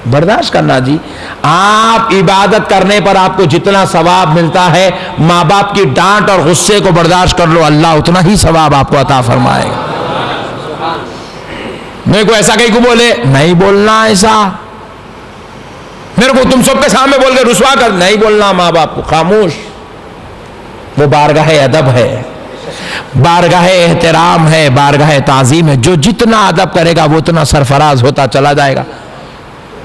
बर्दाश्त करना जी। आप इबादत करने पर आपको जितना सवाब मिलता है, माँ बाप की डांट और गुस्से को बर्दाश्त कर लो, अल्लाह उतना ही सवाब आपको अता फरमाएगा। मेरे को ऐसा कहीं को बोले नहीं बोलना, ऐसा मेरे को तुम सबके सामने बोल के रुसवा कर नहीं बोलना, माँ बाप को खामोश। वो बारगाह अदब है, बारगाह एहतराम है, बारगाह ताजीम है। जो जितना अदब करेगा वो उतना सरफराज होता चला जाएगा।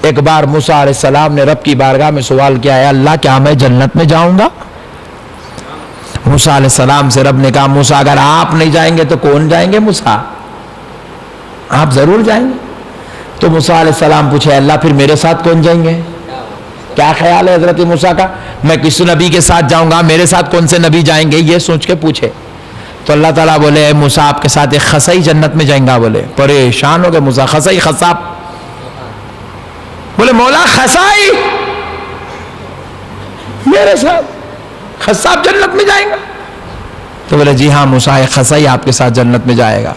एक बार मूसा अलैहिस्सलाम ने रब की बारगाह में सवाल किया, है अल्लाह क्या मैं जन्नत में जाऊंगा? मूसा अलैहिस्सलाम से रब ने कहा, मूसा अगर आप नहीं जाएंगे तो कौन जाएंगे? मूसा आप जरूर जाएंगे। तो मूसा अलैहिस्सलाम पूछे, अल्लाह फिर मेरे साथ कौन जाएंगे? क्या ख्याल है हजरत मूसा का, मैं किस नबी के साथ जाऊंगा, मेरे साथ कौन से नबी जाएंगे? ये सोच के पूछे। तो अल्लाह ताला बोले, मूसा आपके साथ एक खसाई जन्नत में जाएंगा। बोले परेशान हो गए मूसा, खसाई खसाब? बोले मौला खसाई मेरे साथ, खसाब जन्नत में जाएगा? तो बोले जी हाँ मूसा, एक खसाई आपके साथ जन्नत में जाएगा।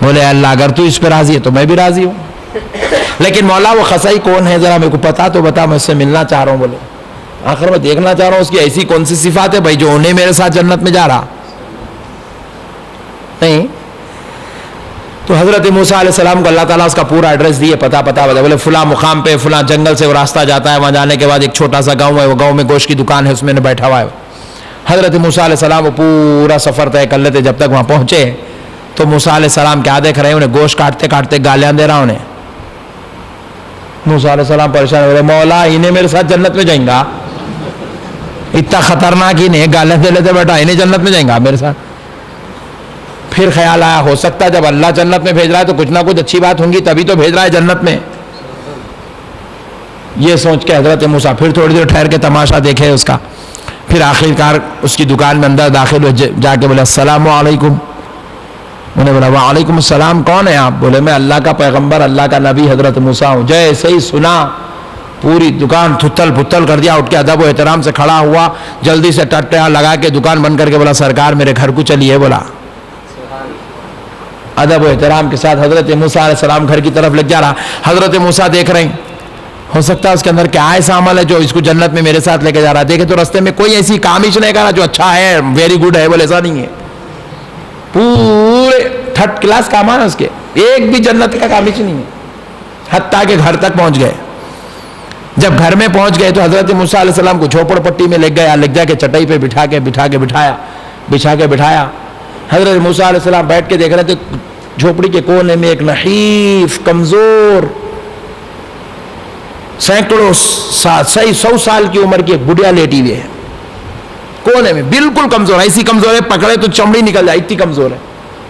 बोले अल्लाह अगर तू इस पर राजी है तो मैं भी राजी हूं, लेकिन मौला वो खसाई कौन है जरा मेरे को पता तो बता, मैं उससे मिलना चाह रहा हूं। बोले आखिर में देखना चाह रहा हूं उसकी ऐसी कौन सी सिफात है भाई जो उन्हें मेरे साथ जन्नत में जा रहा नहीं। तो हजरत मूसा अलैहिस्सलाम को अल्लाह ताला उसका पूरा एड्रेस दिए, पता बता। बोले फुला मुकाम पे फुला जंगल से वो रास्ता जाता है, वहां जाने के बाद एक छोटा सा गांव है, वो गांव में गोश्त की दुकान है, उसमें बैठा हुआ है। हजरत मूसा अलैहिस्सलाम वो पूरा सफर तय कर लेते। जब तक वहां पहुंचे तो मूसा अलैहिस्सलाम क्या देख रहे हैं, उन्हें गोश्त काटते काटते गालियां दे रहा उन्हें। मूसा अलैहिस्सलाम परेशान हो रहे, मौला इन्हें मेरे साथ जन्नत में जाएंगा? इतना खतरनाक इन्हें गालियां दे लेते बेटा, इन्हें जन्नत में जाएंगा मेरे साथ? फिर ख्याल आया, हो सकता है जब अल्लाह जन्नत में भेज रहा है तो कुछ ना कुछ अच्छी बात होंगी, तभी तो भेज रहा है जन्नत में। ये सोच के हजरत मूसा फिर थोड़ी देर ठहर के तमाशा देखे उसका। फिर आखिरकार उसकी दुकान में अंदर दाखिल हुए, जाके बोले अस्सलामु अलैकुम। उन्हें बोला वालेकुम अस्सलाम, कौन है आप? बोले मैं अल्लाह का पैगंबर, अल्लाह का नबी हजरत मूसा हूँ। जैसे ही सुना पूरी दुकान थुत्थल फुत्थल कर दिया, उठ के अदब व एहतराम से खड़ा हुआ, जल्दी से टट्टा लगा के दुकान बंद करके बोला सरकार मेरे घर को चलिए। बोला अदब व एहतराम के साथ हजरत मूसा अलैहिस्सलाम घर की तरफ लग जा रहा। हजरत मूसा देख रहे हैं, हो सकता है उसके अंदर क्या ऐसा अमल है जो इसको जन्नत में मेरे साथ लेके जा रहा है। देखे तो रास्ते में कोई ऐसी कामिश नहीं करा जो अच्छा है, वेरी गुड है। बोले ऐसा नहीं है, पूरे थर्ड क्लास काम है उसके, एक भी जन्नत का कामिश नहीं है। हत्ता के घर तक पहुंच गए। जब घर में पहुंच गए तो हजरत मूसा अलैहिस्सलाम को झोपड़पट्टी में ले गया, ले जाके चटाई पे बिठा के बिठाया। हजरत मूसा अलैहिस्सलाम बैठ के देख रहे थे, झोपड़ी के कोने में एक नहीफ कमजोर सैकड़ों 100 साल की उम्र की एक बुढ़िया लेटी हुई है कोने में, बिल्कुल कमजोर, ऐसी कमजोर है पकड़े तो चमड़ी निकल जाए, इतनी कमजोर है,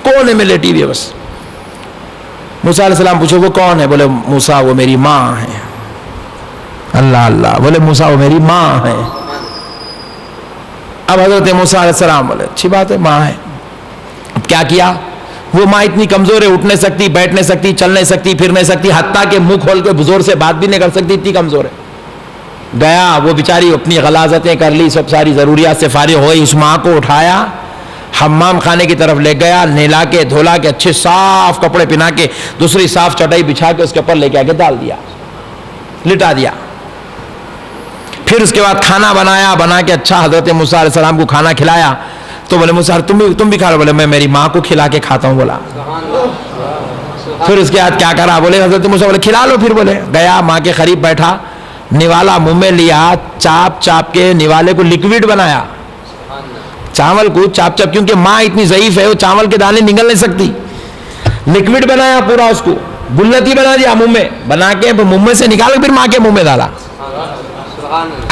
कोने में लेटी हुई है बस। मूसा अलैहिस्सलाम पूछे वो कौन है? बोले मूसा वो मेरी माँ है। अल्लाह अल्लाह, बोले मूसा वो मेरी माँ है। अब हजरत मूसा अलैहिस्सलाम बोले अच्छी बात है, माँ है। अब क्या किया? वो माँ इतनी कमजोर है, उठ नहीं सकती, बैठ नहीं सकती, चल नहीं सकती, फिर नहीं सकती, हत्ता के मुंह खोल के बुजुर्ग से बात भी नहीं कर सकती, इतनी कमजोर है। गया वो बेचारी अपनी गलाजतें कर ली, सब सारी जरूरियात से फारिग हुई, उस माँ को उठाया, हम्माम खाने की तरफ ले गया, नहला के धोला के अच्छे साफ कपड़े पहना के दूसरी साफ चटाई बिछा के उसके ऊपर लेके आके डाल दिया, लिटा दिया। फिर उसके बाद खाना बनाया, बना के अच्छा हजरत मूसा अलैहिस्सलाम को खाना खिलाया। तो बोले मूसा तुम भी खा लो। बोले मैं मेरी माँ को खिला के खाता हूँ। बोला फिर उसके बाद क्या करा? बोले हजरत मूसा बोले खिला लो। फिर बोले गया माँ के करीब बैठा, निवाला मुंह में लिया, चाप चाप के निवाले को लिक्विड बनाया, चावल को चाप चाप, क्योंकि माँ इतनी ज़ईफ है वो चावल के दाने निकल नहीं सकती। लिक्विड बनाया पूरा, उसको गुल्लती बना दिया, मुंह में बना के मुंह में से निकाल फिर माँ के मुंह में डाला।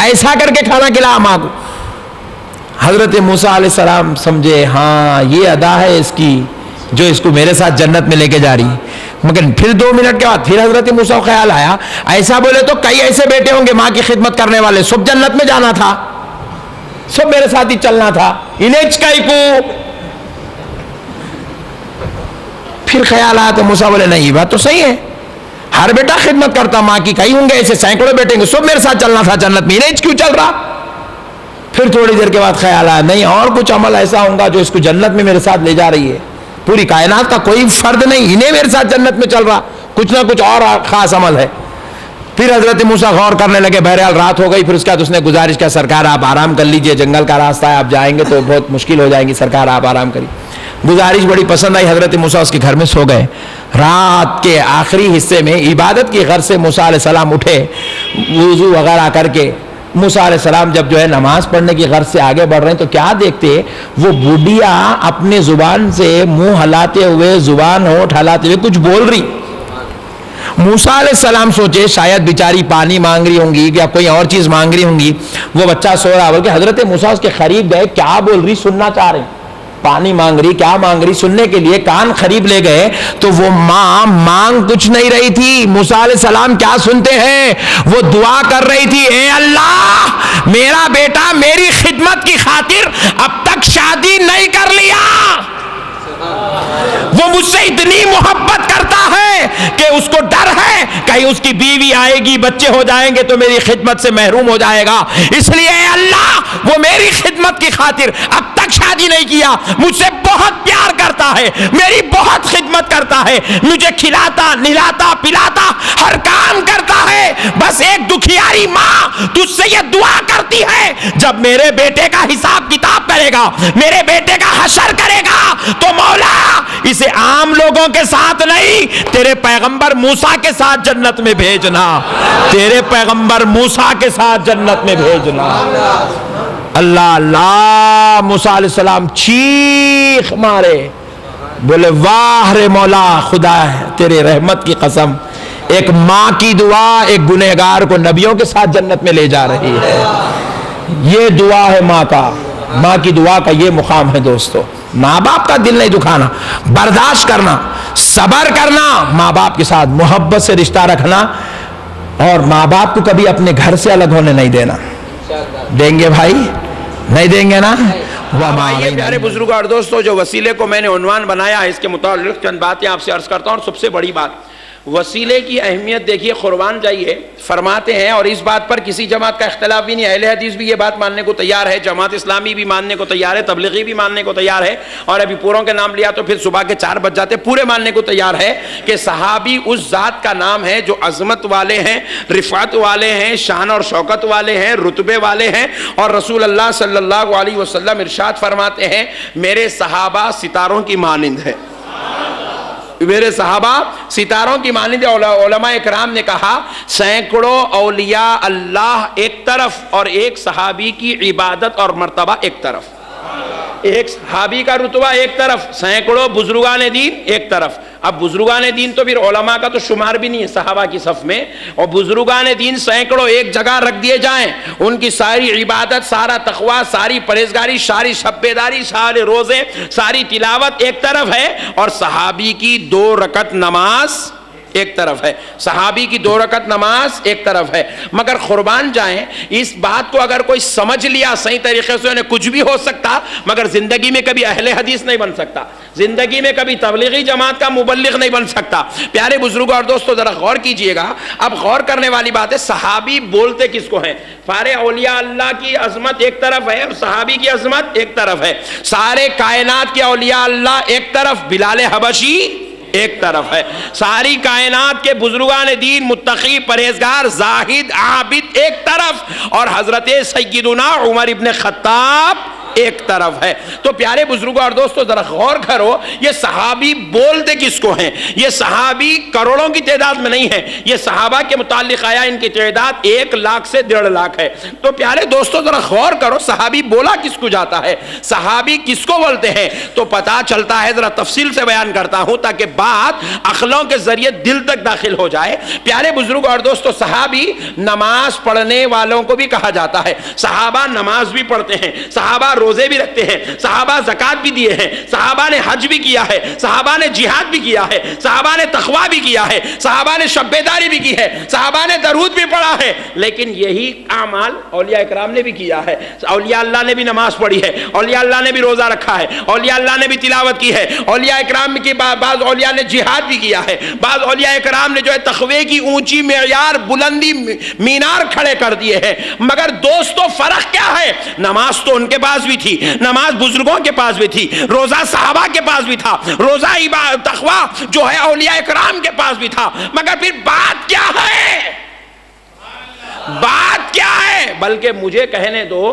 ऐसा करके खाना खिलाया माँ को। हजरत मूसा अलैहिस्सलाम समझे हाँ ये अदा है इसकी जो इसको मेरे साथ जन्नत में लेके जा रही। मगर फिर 2 मिनट के बाद फिर हजरत मूसा को ख्याल आया, ऐसा बोले तो कई ऐसे बेटे होंगे माँ की खिदमत करने वाले, सब जन्नत में जाना था, सब मेरे साथ ही चलना था, इन्हें चिकाई को। फिर ख्याल आया तो मूसा बोले नहीं बात तो सही है, हर बेटा खिदमत करता माँ की, कई होंगे ऐसे सैकड़ों बेटे होंगे, सब मेरे साथ चलना था जन्नत में, इन्हें क्यों चल रहा? फिर थोड़ी देर के बाद ख्याल आया नहीं और कुछ अमल ऐसा होगा जो इसको जन्नत में मेरे साथ ले जा रही है, पूरी कायनात का कोई फर्द नहीं, इन्हें मेरे साथ जन्नत में चल रहा, कुछ ना कुछ और खास अमल है। फिर हजरत मूसा गौर करने लगे। बहरहाल रात हो गई। फिर उसके बाद उसने गुजारिश किया, सरकार आप आराम कर लीजिए, जंगल का रास्ता है, आप जाएंगे तो बहुत मुश्किल हो जाएगी, सरकार आप आराम करिए। गुजारिश बड़ी पसंद आई। हजरत मूसा उसके घर में सो गए। रात के आखिरी हिस्से में इबादत की गर्ज से मूसा अलैहिस्सलाम उठे, वुजू वगैरह करके मूसा अलैहिस्सलाम जब जो है नमाज पढ़ने की गर्ज से आगे बढ़ रहे हैं तो क्या देखते, वो बुढ़िया अपने जुबान से मुंह हलाते हुए, जुबान होठ हलाते हुए कुछ बोल रही। मूसा अलैहिस्सलाम सोचे शायद बेचारी पानी मांग रही होंगी या कोई और चीज मांग रही होंगी, वो बच्चा सो रहा, बल्कि हजरत मूसा उसके करीब गए, क्या बोल रही सुनना चाह रहे, पानी मांग रही, क्या मांग रही, सुनने के लिए कान करीब ले गए तो वो मां मांग कुछ नहीं रही थी। मूसा अलैहिस्सलाम क्या सुनते हैं, वो दुआ कर रही थी, ए अल्लाह मेरा बेटा मेरी खिदमत की खातिर अब तक शादी नहीं कर लिया, वो मुझसे इतनी मोहब्बत करता है कि उसको डर है कहीं उसकी बीवी आएगी, बच्चे हो जाएंगे तो मेरी खिदमत से महरूम हो जाएगा, इसलिए अल्लाह वो मेरी खिदमत की खातिर अब तक शादी नहीं किया, मुझसे बहुत प्यार करता है, मेरी बहुत खिदमत करता है, मुझे खिलाता निलाता पिलाता हर काम करता है, बस एक दुखियारी मां तुझसे ये दुआ करती है जब मेरे बेटे का हिसाब किताब करेगा, मेरे बेटे का हशर करेगा तो मौला इसे आम लोगों के साथ नहीं, तेरे पैगंबर मूसा के साथ जन्नत में भेजना, तेरे पैगंबर मूसा के साथ जन्नत में भेजना। अल्लाह अल्लाह। मूसा अलैहिस्सलाम चीख मारे, बोले वाह रे मौला, खुदा है तेरे रहमत की कसम, एक मां की दुआ एक गुनहगार को नबियों के साथ जन्नत में ले जा रही है। ये दुआ है मां का, मां की दुआ का ये मुकाम है दोस्तों। माँ बाप का दिल नहीं दुखाना, बर्दाश्त करना, सबर करना, माँ बाप के साथ मोहब्बत से रिश्ता रखना और माँ बाप को कभी अपने घर से अलग होने नहीं देना। देंगे भाई, नहीं देंगे ना? प्यारे बुजुर्ग और दोस्तों, जो वसीले को मैंने उन्वान बनाया है इसके मुताल्लिक चंद बातें आपसे अर्ज करता हूँ। और सबसे बड़ी बात, वसीले की अहमियत देखिए, कुर्बान जाइए फरमाते हैं और इस बात पर किसी जमात का इख्तलाफ भी नहीं, अहले हदीस भी ये बात मानने को तैयार है, जमात इस्लामी भी मानने को तैयार है, तबलीगी भी मानने को तैयार है, और अभी पूरों के नाम लिया तो फिर सुबह के 4 बज जाते, पूरे मानने को तैयार है कि सहाबी उस जात का नाम है जो अजमत वाले हैं, रिफात वाले हैं, शान और शौकत वाले हैं, रुतबे वाले हैं। और रसूल अल्लाह सल्लल्लाहु अलैहि वसल्लम इरशाद फरमाते हैं, मेरे सहाबा सितारों की मानिंद है, मेरे सहाबा सितारों की मानिंद। उलमा इकराम ने कहा सैकड़ों औलिया अल्लाह एक तरफ और एक सहाबी की इबादत और मर्तबा एक तरफ, एक सहाबी का रुतबा एक तरफ, सैकड़ों बुजुर्गान दीन एक तरफ। अब बुजुर्गान दीन तो फिर उलमा का तो शुमार भी नहीं है सहाबा की सफ में, और बुजुर्गान दीन सैकड़ों एक जगह रख दिए जाएं, उनकी सारी इबादत, सारा तकवा, सारी परहेजगारी, सारी शब्बेदारी, सारे रोजे, सारी तिलावत एक तरफ है, और सहाबी की 2 रकत नमाज एक तरफ है, सहाबी की 2 रकत नमाज एक तरफ है। मगर कुर्बान जाएं, इस बात को अगर कोई समझ लिया सही तरीके से, उन्हें कुछ भी हो सकता, मगर जिंदगी में कभी अहले हदीस नहीं बन सकता, जिंदगी में कभी तबलीगी जमात का मुबल्लिग नहीं बन सकता। प्यारे बुजुर्ग और दोस्तों, जरा गौर कीजिएगा। अब गौर करने वाली बात है, सहाबी बोलते किसको हैं? सारे औलिया अल्लाह की अजमत एक तरफ है और सहाबी की अजमत एक तरफ है, सारे कायनात के औलिया अल्लाह एक तरफ, बिलाल हबशी एक तरफ है, सारी कायनात के बुजुर्गान दीन मुत्तकी परहेजगार जाहिद आबिद एक तरफ, और हजरत सय्यदुना उमर इब्न खत्ताब एक तरफ है। तो प्यारे बुजुर्गों और दोस्तों, जरा गौर करो, ये सहाबी बोलते किसको हैं? ये सहाबी करोड़ों की तादाद में नहीं है, ये सहाबा के मुतालिक आया, इनकी तादाद 1 लाख से 1.5 लाख है। तो प्यारे दोस्तों, जरा गौर करो, सहाबी बोला किसको जाता है, सहाबी किसको बोलते हैं? तो पता चलता है, जरा तफसील से बयान करता हूं ताकि बात अक्लों के जरिए दिल तक दाखिल हो जाए। प्यारे बुजुर्गों और दोस्तों, सहाबी नमाज पढ़ने वालों को भी कहा जाता है, सहाबा नमाज भी पढ़ते हैं, सहाबा रोजे भी रखते हैं, सहाबा ज़कात भी दिए हैं, सहाबा ने हज भी किया है, सहाबा ने जिहाद भी किया है, सहाबा ने तकवा भी किया है, सहाबा ने शब्बेदारी भी की है, सहाबा ने दरूद भी पढ़ा है। लेकिन यही अमाल औलिया इकराम ने भी किया है। औलिया अल्लाह ने भी नमाज पढ़ी है, औलिया अल्लाह ने भी रोजा रखा है, औलिया अल्लाह ने भी तिलावत की है, औलिया इकराम की बाज़ औलिया ने जिहाद भी किया है, बाज़ औलिया इकराम ने जो है तकवे की ऊंची मेयार बुलंदी मीनार खड़े कर दिए हैं। मगर दोस्तों, फर्क क्या है? नमाज तो उनके पास भी थी, नमाज बुजुर्गों के पास भी थी, रोजा सहाबा के पास भी था, रोजा तकवा जो है औलिया इकराम के पास भी था। मगर फिर बात क्या है? बल्कि मुझे कहने दो,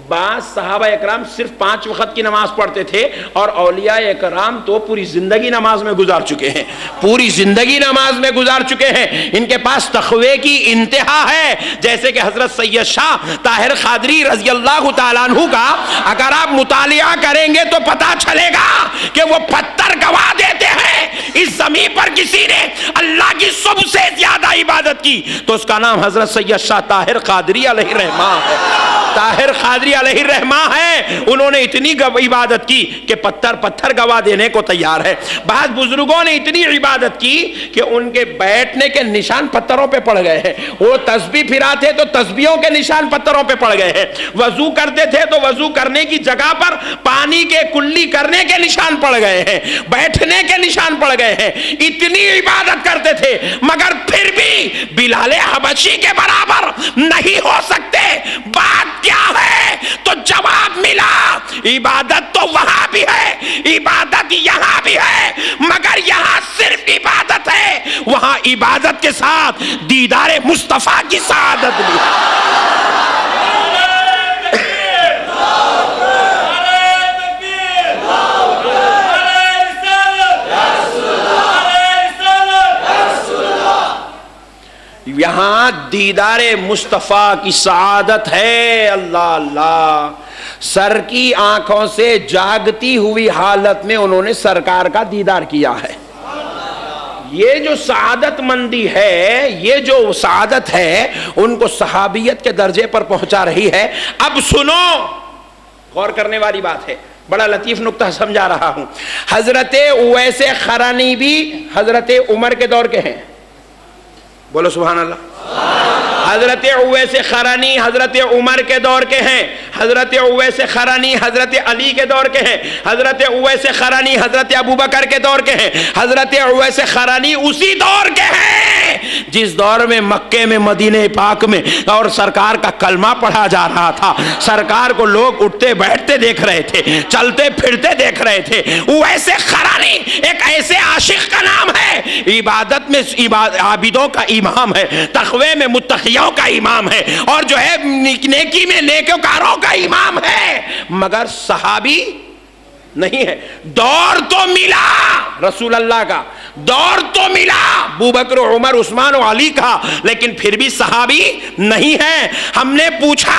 बास सहाबा इकराम सिर्फ 5 वक्त की नमाज पढ़ते थे और औलिया इकराम तो पूरी जिंदगी नमाज में गुजार चुके हैं, पूरी जिंदगी नमाज में गुजार चुके हैं। इनके पास तक़वे की इंतहा है। जैसे कि हजरत सैयद शाह ताहिर क़ादरी रज़ी अल्लाह तआला अन्हु का अगर आप मुतालिया करेंगे तो पता चलेगा कि वो पत्थर गवाह देते हैं इस जमीन पर किसी ने अल्लाह की सबसे ज्यादा इबादत की तो उसका नाम हजरत सैयद शाह ताहिर क़ादरी अलैहिर्रहमा है। ताहिर क़ादरी अलैहिर्रहमा है। उन्होंने इतनी इबादत की कि पत्थर गवाह देने को तैयार है। बाद बुजुर्गों ने इतनी इबादत की कि उनके बैठने के निशान पत्थरों पे पड़ गए हैं। वो तस्बीह फिराते तो तस्बीहों के निशान पत्थरों पे पड़ गए हैं। वजू करते थे तो वजू करने की जगह पर पानी के कुल्ली करने के निशान पड़ गए हैं, बैठने के निशान पड़ गए हैं। इतनी इबादत करते थे मगर फिर भी बिलाले हबशी के बराबर नहीं हो सकते। बात क्या है? तो जवाब मिला, इबादत तो वहां भी है, इबादत यहां भी है, मगर यहां सिर्फ इबादत है, वहां इबादत के साथ दीदारे मुस्तफा की सआदत भी है। यहां दीदारे मुस्तफा की सआदत है। अल्लाह अल्लाह, सर की आंखों से जागती हुई हालत में उन्होंने सरकार का दीदार किया है। ये जो सआदत मंदी है, ये जो सआदत है, उनको सहाबियत के दर्जे पर पहुंचा रही है। अब सुनो, गौर करने वाली बात है, बड़ा लतीफ नुक्ता समझा रहा हूं। हजरत उवैस क़रानी भी हजरत उमर के दौर के हैं। बोलो सुभान अल्लाह। हजरत उवैस क़रानी हजरत उमर के दौर के हैं। हजरत उवैस क़रानी हजरत अली के दौर के हैं। हजरत उवैस क़रानी हजरत अबू बकर के दौर के हैं। हजरत उवैस क़रानी उसी दौर के हैं जिस दौर में मक्के में, मदीने पाक में और सरकार का कलमा पढ़ा जा रहा था। सरकार को लोग उठते बैठते देख रहे थे, चलते फिरते देख रहे थे। उवैस क़रानी एक ऐसे आशिक का नाम है, इबादत में आबिदों का इमाम है, तक़वे में मुत्तक़ियों का इमाम है, और जो है नेकी में नेकोकारों का इमाम है, मगर सहाबी नहीं है। दौर तो मिला रसूल अल्लाह का, दौर तो मिला अबू बकर, उमर, उस्मान और अली का, लेकिन फिर भी सहाबी नहीं है। हमने पूछा,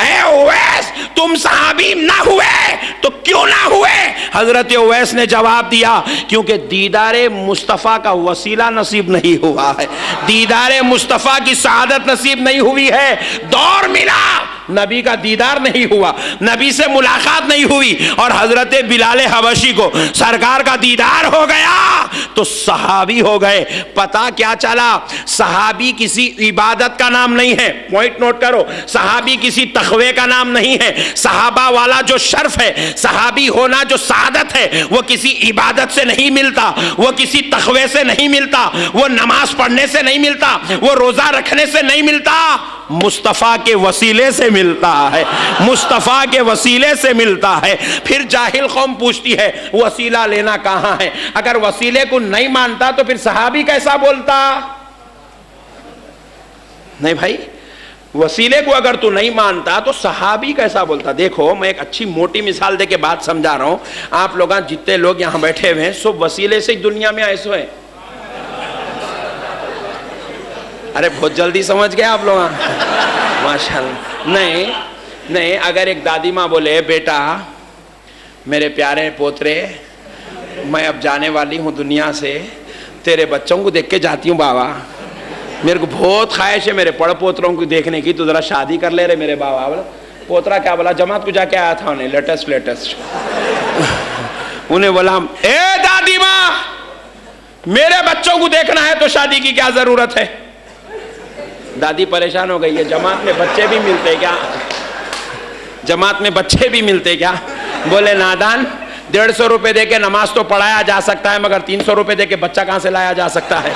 ए उवैस, तुम सहाबी ना हुए तो क्यों ना हुए? हजरत उवैस ने जवाब दिया, क्योंकि दीदारे मुस्तफ़ा का वसीला नसीब नहीं हुआ है, दीदारे मुस्तफ़ा की सआदत नसीब नहीं हुई है। दौर मिला, नबी का दीदार नहीं हुआ, नबी से मुलाकात नहीं हुई, और हजरत बिलाले हबशी को सरकार का दीदार हो गया तो सहाबी हो गए। पता क्या चला? सहाबी किसी इबादत का नाम नहीं है, पॉइंट नोट करो, सहाबी किसी तक़वे का नाम नहीं है। सहाबा वाला जो शर्फ है, सहाबी होना जो सादत है, वो किसी इबादत से नहीं मिलता, वो किसी तक़वे से नहीं मिलता, वो नमाज पढ़ने से नहीं मिलता, वो रोजा रखने से नहीं मिलता, मुस्तफ़ा के वसीले से मिलता है, मुस्तफ़ा के वसीले से मिलता है। फिर जाहिल कौम पूछती है, वसीला लेना कहाँ है? अगर वसीले को नहीं मानता तो फिर सहाबी कैसा बोलता? नहीं भाई, वसीले को अगर तू नहीं मानता तो सहाबी कैसा बोलता? देखो, मैं एक अच्छी मोटी मिसाल दे के बात समझा रहा हूं। आप लोग जितने लोग यहां बैठे हुए हैं, सब वसीले से दुनिया में आए सो है। अरे बहुत जल्दी समझ गए आप लोग, माशाल्लाह। नहीं, अगर एक दादी माँ बोले, बेटा मेरे प्यारे पोतरे, मैं अब जाने वाली हूँ दुनिया से, तेरे बच्चों को देख के जाती हूँ बाबा, मेरे को बहुत ख्वाहिश है मेरे पड़ पोतरों को देखने की, तो जरा शादी कर ले रहे मेरे बाबा। बोला पोतरा क्या बोला? जमात को जाके आया था उन्हें, लेटेस्ट उन्हें बोला, ए दादी माँ, मेरे बच्चों को देखना है तो शादी की क्या जरूरत है? दादी परेशान हो गई है, जमात में बच्चे भी मिलते क्या? जमात में बच्चे भी मिलते क्या? बोले नादान, 150 रुपए दे के नमाज तो पढ़ाया जा सकता है, मगर 300 रुपए दे के बच्चा कहां से लाया जा सकता है?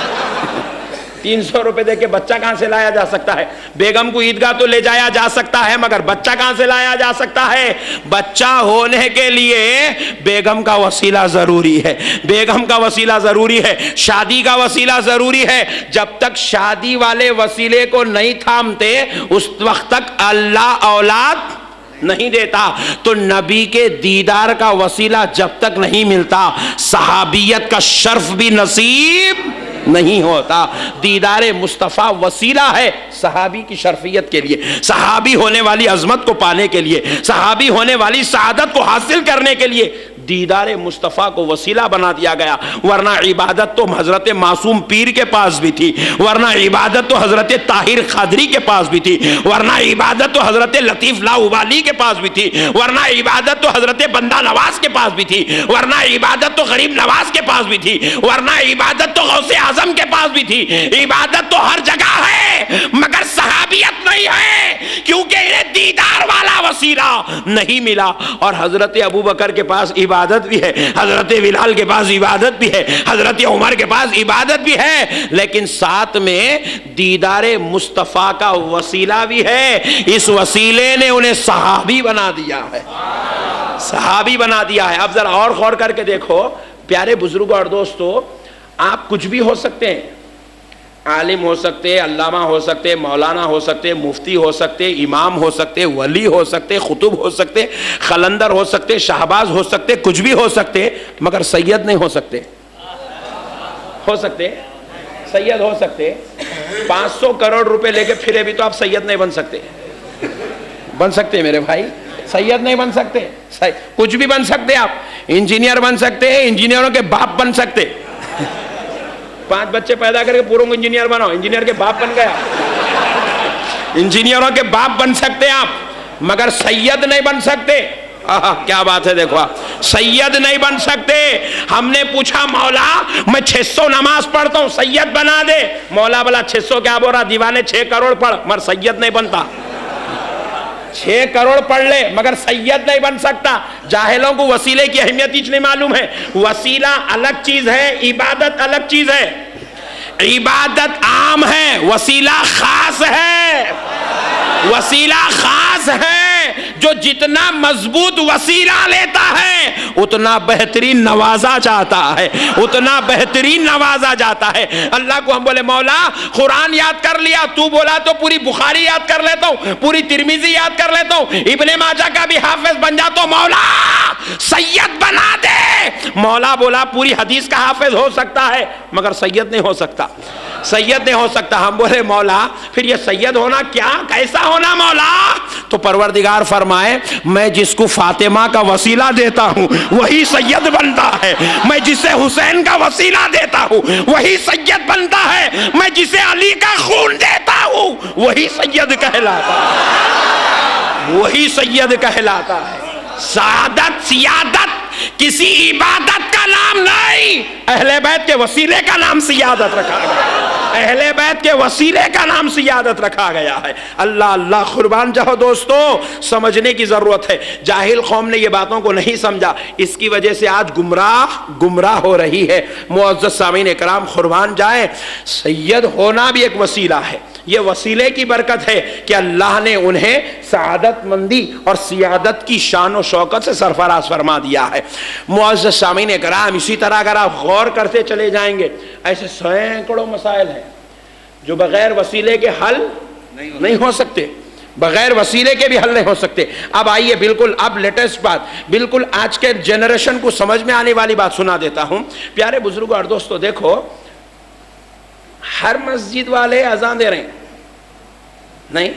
300 रुपए दे के बच्चा कहां से लाया जा सकता है? बेगम को ईदगाह तो ले जाया जा सकता है, मगर बच्चा कहां से लाया जा सकता है? बच्चा होने के लिए बेगम का वसीला जरूरी है, बेगम का वसीला जरूरी है, शादी का वसीला जरूरी है। जब तक शादी वाले वसीले को नहीं थामते उस वक्त तक अल्लाह औलाद नहीं देता। तो नबी के दीदार का वसीला जब तक नहीं मिलता सहाबियत का शर्फ भी नसीब नहीं होता। दीदार मुस्तफ़ा वसीला है सहाबी की शर्फियत के लिए, सहाबी होने वाली अजमत को पाने के लिए, सहाबी होने वाली सआदत को हासिल करने के लिए दीदार मुस्तफ़ा को वसीला बना दिया गया। वरना इबादत तो हजरत मासूम पीर के पास भी थी, वरना इबादत तो हजरत ताहिर खादरी के पास भी थी, वरना इबादत तो हजरत लतीफ़ लाउबाली के पास भी थी, वरना इबादत तो हजरत बंदा नवाज के पास भी थी, वरना इबादत तो गरीब नवाज के पास भी थी, वरना इबादत तो गौसे आजम के पास भी थी। इबादत तो हर जगह है मगर सहाबियत नहीं है, क्योंकि इन्हें दीदार वाला वसीला नहीं मिला। और हजरत अबू बकर के पास इबादत भी है, हजरत बिलाल के पास इबादत भी है, हजरत उमर के पास इबादत भी है, लेकिन साथ में दीदारे मुस्तफ़ा का वसीला भी है। इस वसीले ने उन्हें सहाबी बना दिया है, सहाबी बना दिया है। अब जरा और गौर करके देखो प्यारे बुजुर्गों और दोस्तों, आप कुछ भी हो सकते हैं, आलिम हो सकते, अल्लामा हो सकते, मौलाना हो सकते, मुफ्ती हो सकते, इमाम हो सकते, वली हो सकते, खुतुब हो सकते, खलंदर हो सकते, शाहबाज हो सकते, कुछ भी हो सकते, मगर सैयद नहीं हो सकते। हो सकते सैयद हो सकते, 500 करोड़ रुपए लेके फिरे भी तो आप सैयद नहीं बन सकते। बन सकते मेरे भाई, सैयद नहीं बन सकते। कुछ भी बन सकते आप, इंजीनियर बन सकते हैं, इंजीनियरों के बाप बन सकते। 5 बच्चे पैदा करके पूरों को इंजीनियर बनाओ, इंजीनियर के बाप बन गया। इंजीनियरों के बाप बन सकते आप, मगर सैयद नहीं बन सकते। क्या बात है, देखो आप सैयद नहीं बन सकते। हमने पूछा मौला मैं 600 नमाज पढ़ता हूं, सैयद बना दे। मौला बोला 600 क्या बोल रहा, दीवाने 6 करोड़ पढ़, मगर सैयद नहीं बनता। 6 करोड़ पढ़ ले मगर सैयद नहीं बन सकता। जाहिलों को वसीले की अहमियत ही नहीं मालूम है। वसीला अलग चीज है, इबादत अलग चीज है। इबादत आम है, वसीला खास है। वसीला खास है, जो जितना मजबूत वसीला लेता है उतना बेहतरीन नवाजा जाता है, उतना बेहतरीन नवाजा जाता है। अल्लाह को हम बोले मौला कुरान याद कर लिया, तू बोला तो पूरी बुखारी याद कर लेता हूं, पूरी तिरमिजी याद कर लेता हूं, इब्ने माजा का भी हाफिज बन जाता हूं, मौला सैयद बना दे। मौला बोला पूरी हदीस का हाफिज हो सकता है मगर सैयद नहीं हो सकता, सैयद नहीं हो सकता। हम बोले मौला फिर ये सैयद होना क्या, कैसा होना मौला? तो परवरदिगार फरमाए मैं जिसको फातिमा का वसीला देता हूं वही सैयद बनता है, मैं जिसे हुसैन का वसीला देता हूं वही सैयद बनता है, मैं जिसे अली का खून देता हूं वही सैयद कहलाता है, वही सैयद कहलाता है। सादत सियादत किसी इबादत का नाम नहीं, अहले बैत के वसीले का नाम सियादत रखा गया, अहले बैत के वसीले का नाम सियादत रखा गया है। अल्लाह अल्लाह कुर्बान जाओ दोस्तों, समझने की जरूरत है। जाहिल कौम ने ये बातों को नहीं समझा, इसकी वजह से आज गुमराह हो रही है। मुअज़्ज़ज़ सामीन इकराम कुर्बान जाए, सैयद होना भी एक वसीला है। ये वसीले की बरकत है कि अल्लाह ने उन्हें सआदतमंदी और सियादत की शान और शौकत से सरफराज फरमा दिया है। मुअज़्ज़ज़ सामीन इकराम, इसी तरह अगर आप गौर करते चले जाएंगे ऐसे सैकड़ों मसाइल हैं जो बगैर वसीले के हल नहीं हो सकते, बगैर वसीले के भी हल नहीं हो सकते। अब आइए बिल्कुल अब लेटेस्ट बात, बिल्कुल आज के जनरेशन को समझ में आने वाली बात सुना देता हूं। प्यारे बुजुर्गों और दोस्तों, देखो हर मस्जिद वाले अजान दे रहे हैं नहीं,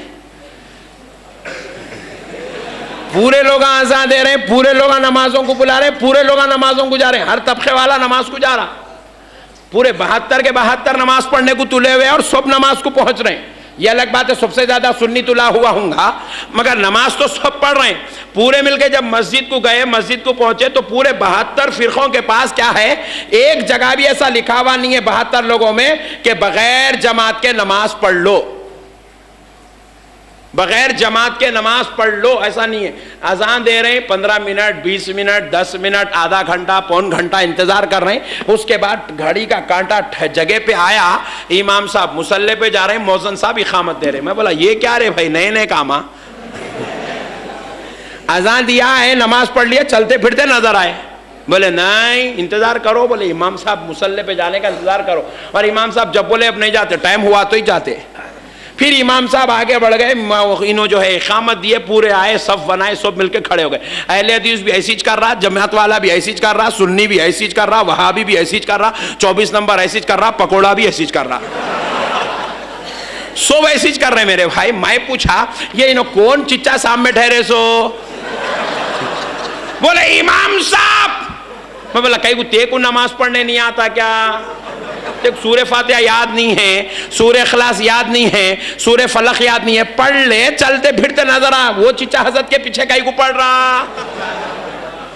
पूरे लोग अजान दे रहे हैं, पूरे लोग नमाजों को बुला रहे हैं, पूरे लोग नमाजों को जा रहे हैं, हर तबके वाला नमाज को जा रहा, पूरे 72 के 72 नमाज पढ़ने को तुले हुए और सब नमाज को पहुंच रहे हैं। ये अलग बात है सबसे ज्यादा सुन्नी तुला हुआ हूँगा, मगर नमाज तो सब पढ़ रहे हैं। पूरे मिलके जब मस्जिद को गए, मस्जिद को पहुंचे तो पूरे 72 फिरकों के पास क्या है, एक जगह भी ऐसा लिखा हुआ नहीं है 72 लोगों में कि बगैर जमात के नमाज पढ़ लो। बगैर जमात के नमाज पढ़ लो ऐसा नहीं है। अजान दे रहे हैं, 15 मिनट 20 मिनट 10 मिनट आधा घंटा पौन घंटा इंतजार कर रहे हैं, उसके बाद घड़ी का कांटा जगह पे आया, इमाम साहब मुसल्ले पे जा रहे हैं, मौजन साहब इकामत दे रहे हैं। मैं बोला ये क्या रे भाई, नए नए काम। अजान दिया है, नमाज पढ़ लिया, चलते फिरते नजर आए। बोले नहीं इंतजार करो, बोले इमाम साहब मुसल्ले पे जाने का इंतजार करो। और इमाम साहब जब बोले अब नहीं जाते, टाइम हुआ तो ही जाते। फिर इमाम साहब आगे बढ़ गए, इन्हों जो है इकामत दिए, पूरे आए, सफ बनाए, सब मिलके खड़े हो गए। अहले हदीस भी ऐसी कर रहा, जमात वाला भी ऐसी कर रहा, सुन्नी भी ऐसी कर रहा, वहाबी भी ऐसी कर रहा, 24 नंबर ऐसी कर रहा, पकोड़ा भी ऐसी कर रहा, सब ऐसी कर रहे मेरे भाई। मैं पूछा ये इन्हों कौन चिच्चा सामने ठहरे सो? बोले इमाम साहब। मैं बोला कहीं ते को नमाज पढ़ने नहीं आता क्या? सूर्य फातिहा याद नहीं है, सूर्य इखलास याद नहीं है, सूर्य फलक याद नहीं है, पढ़ ले, चलते फिरते नजर आ। वो चिच्चा हजरत के पीछे कहीं को पढ़ रहा?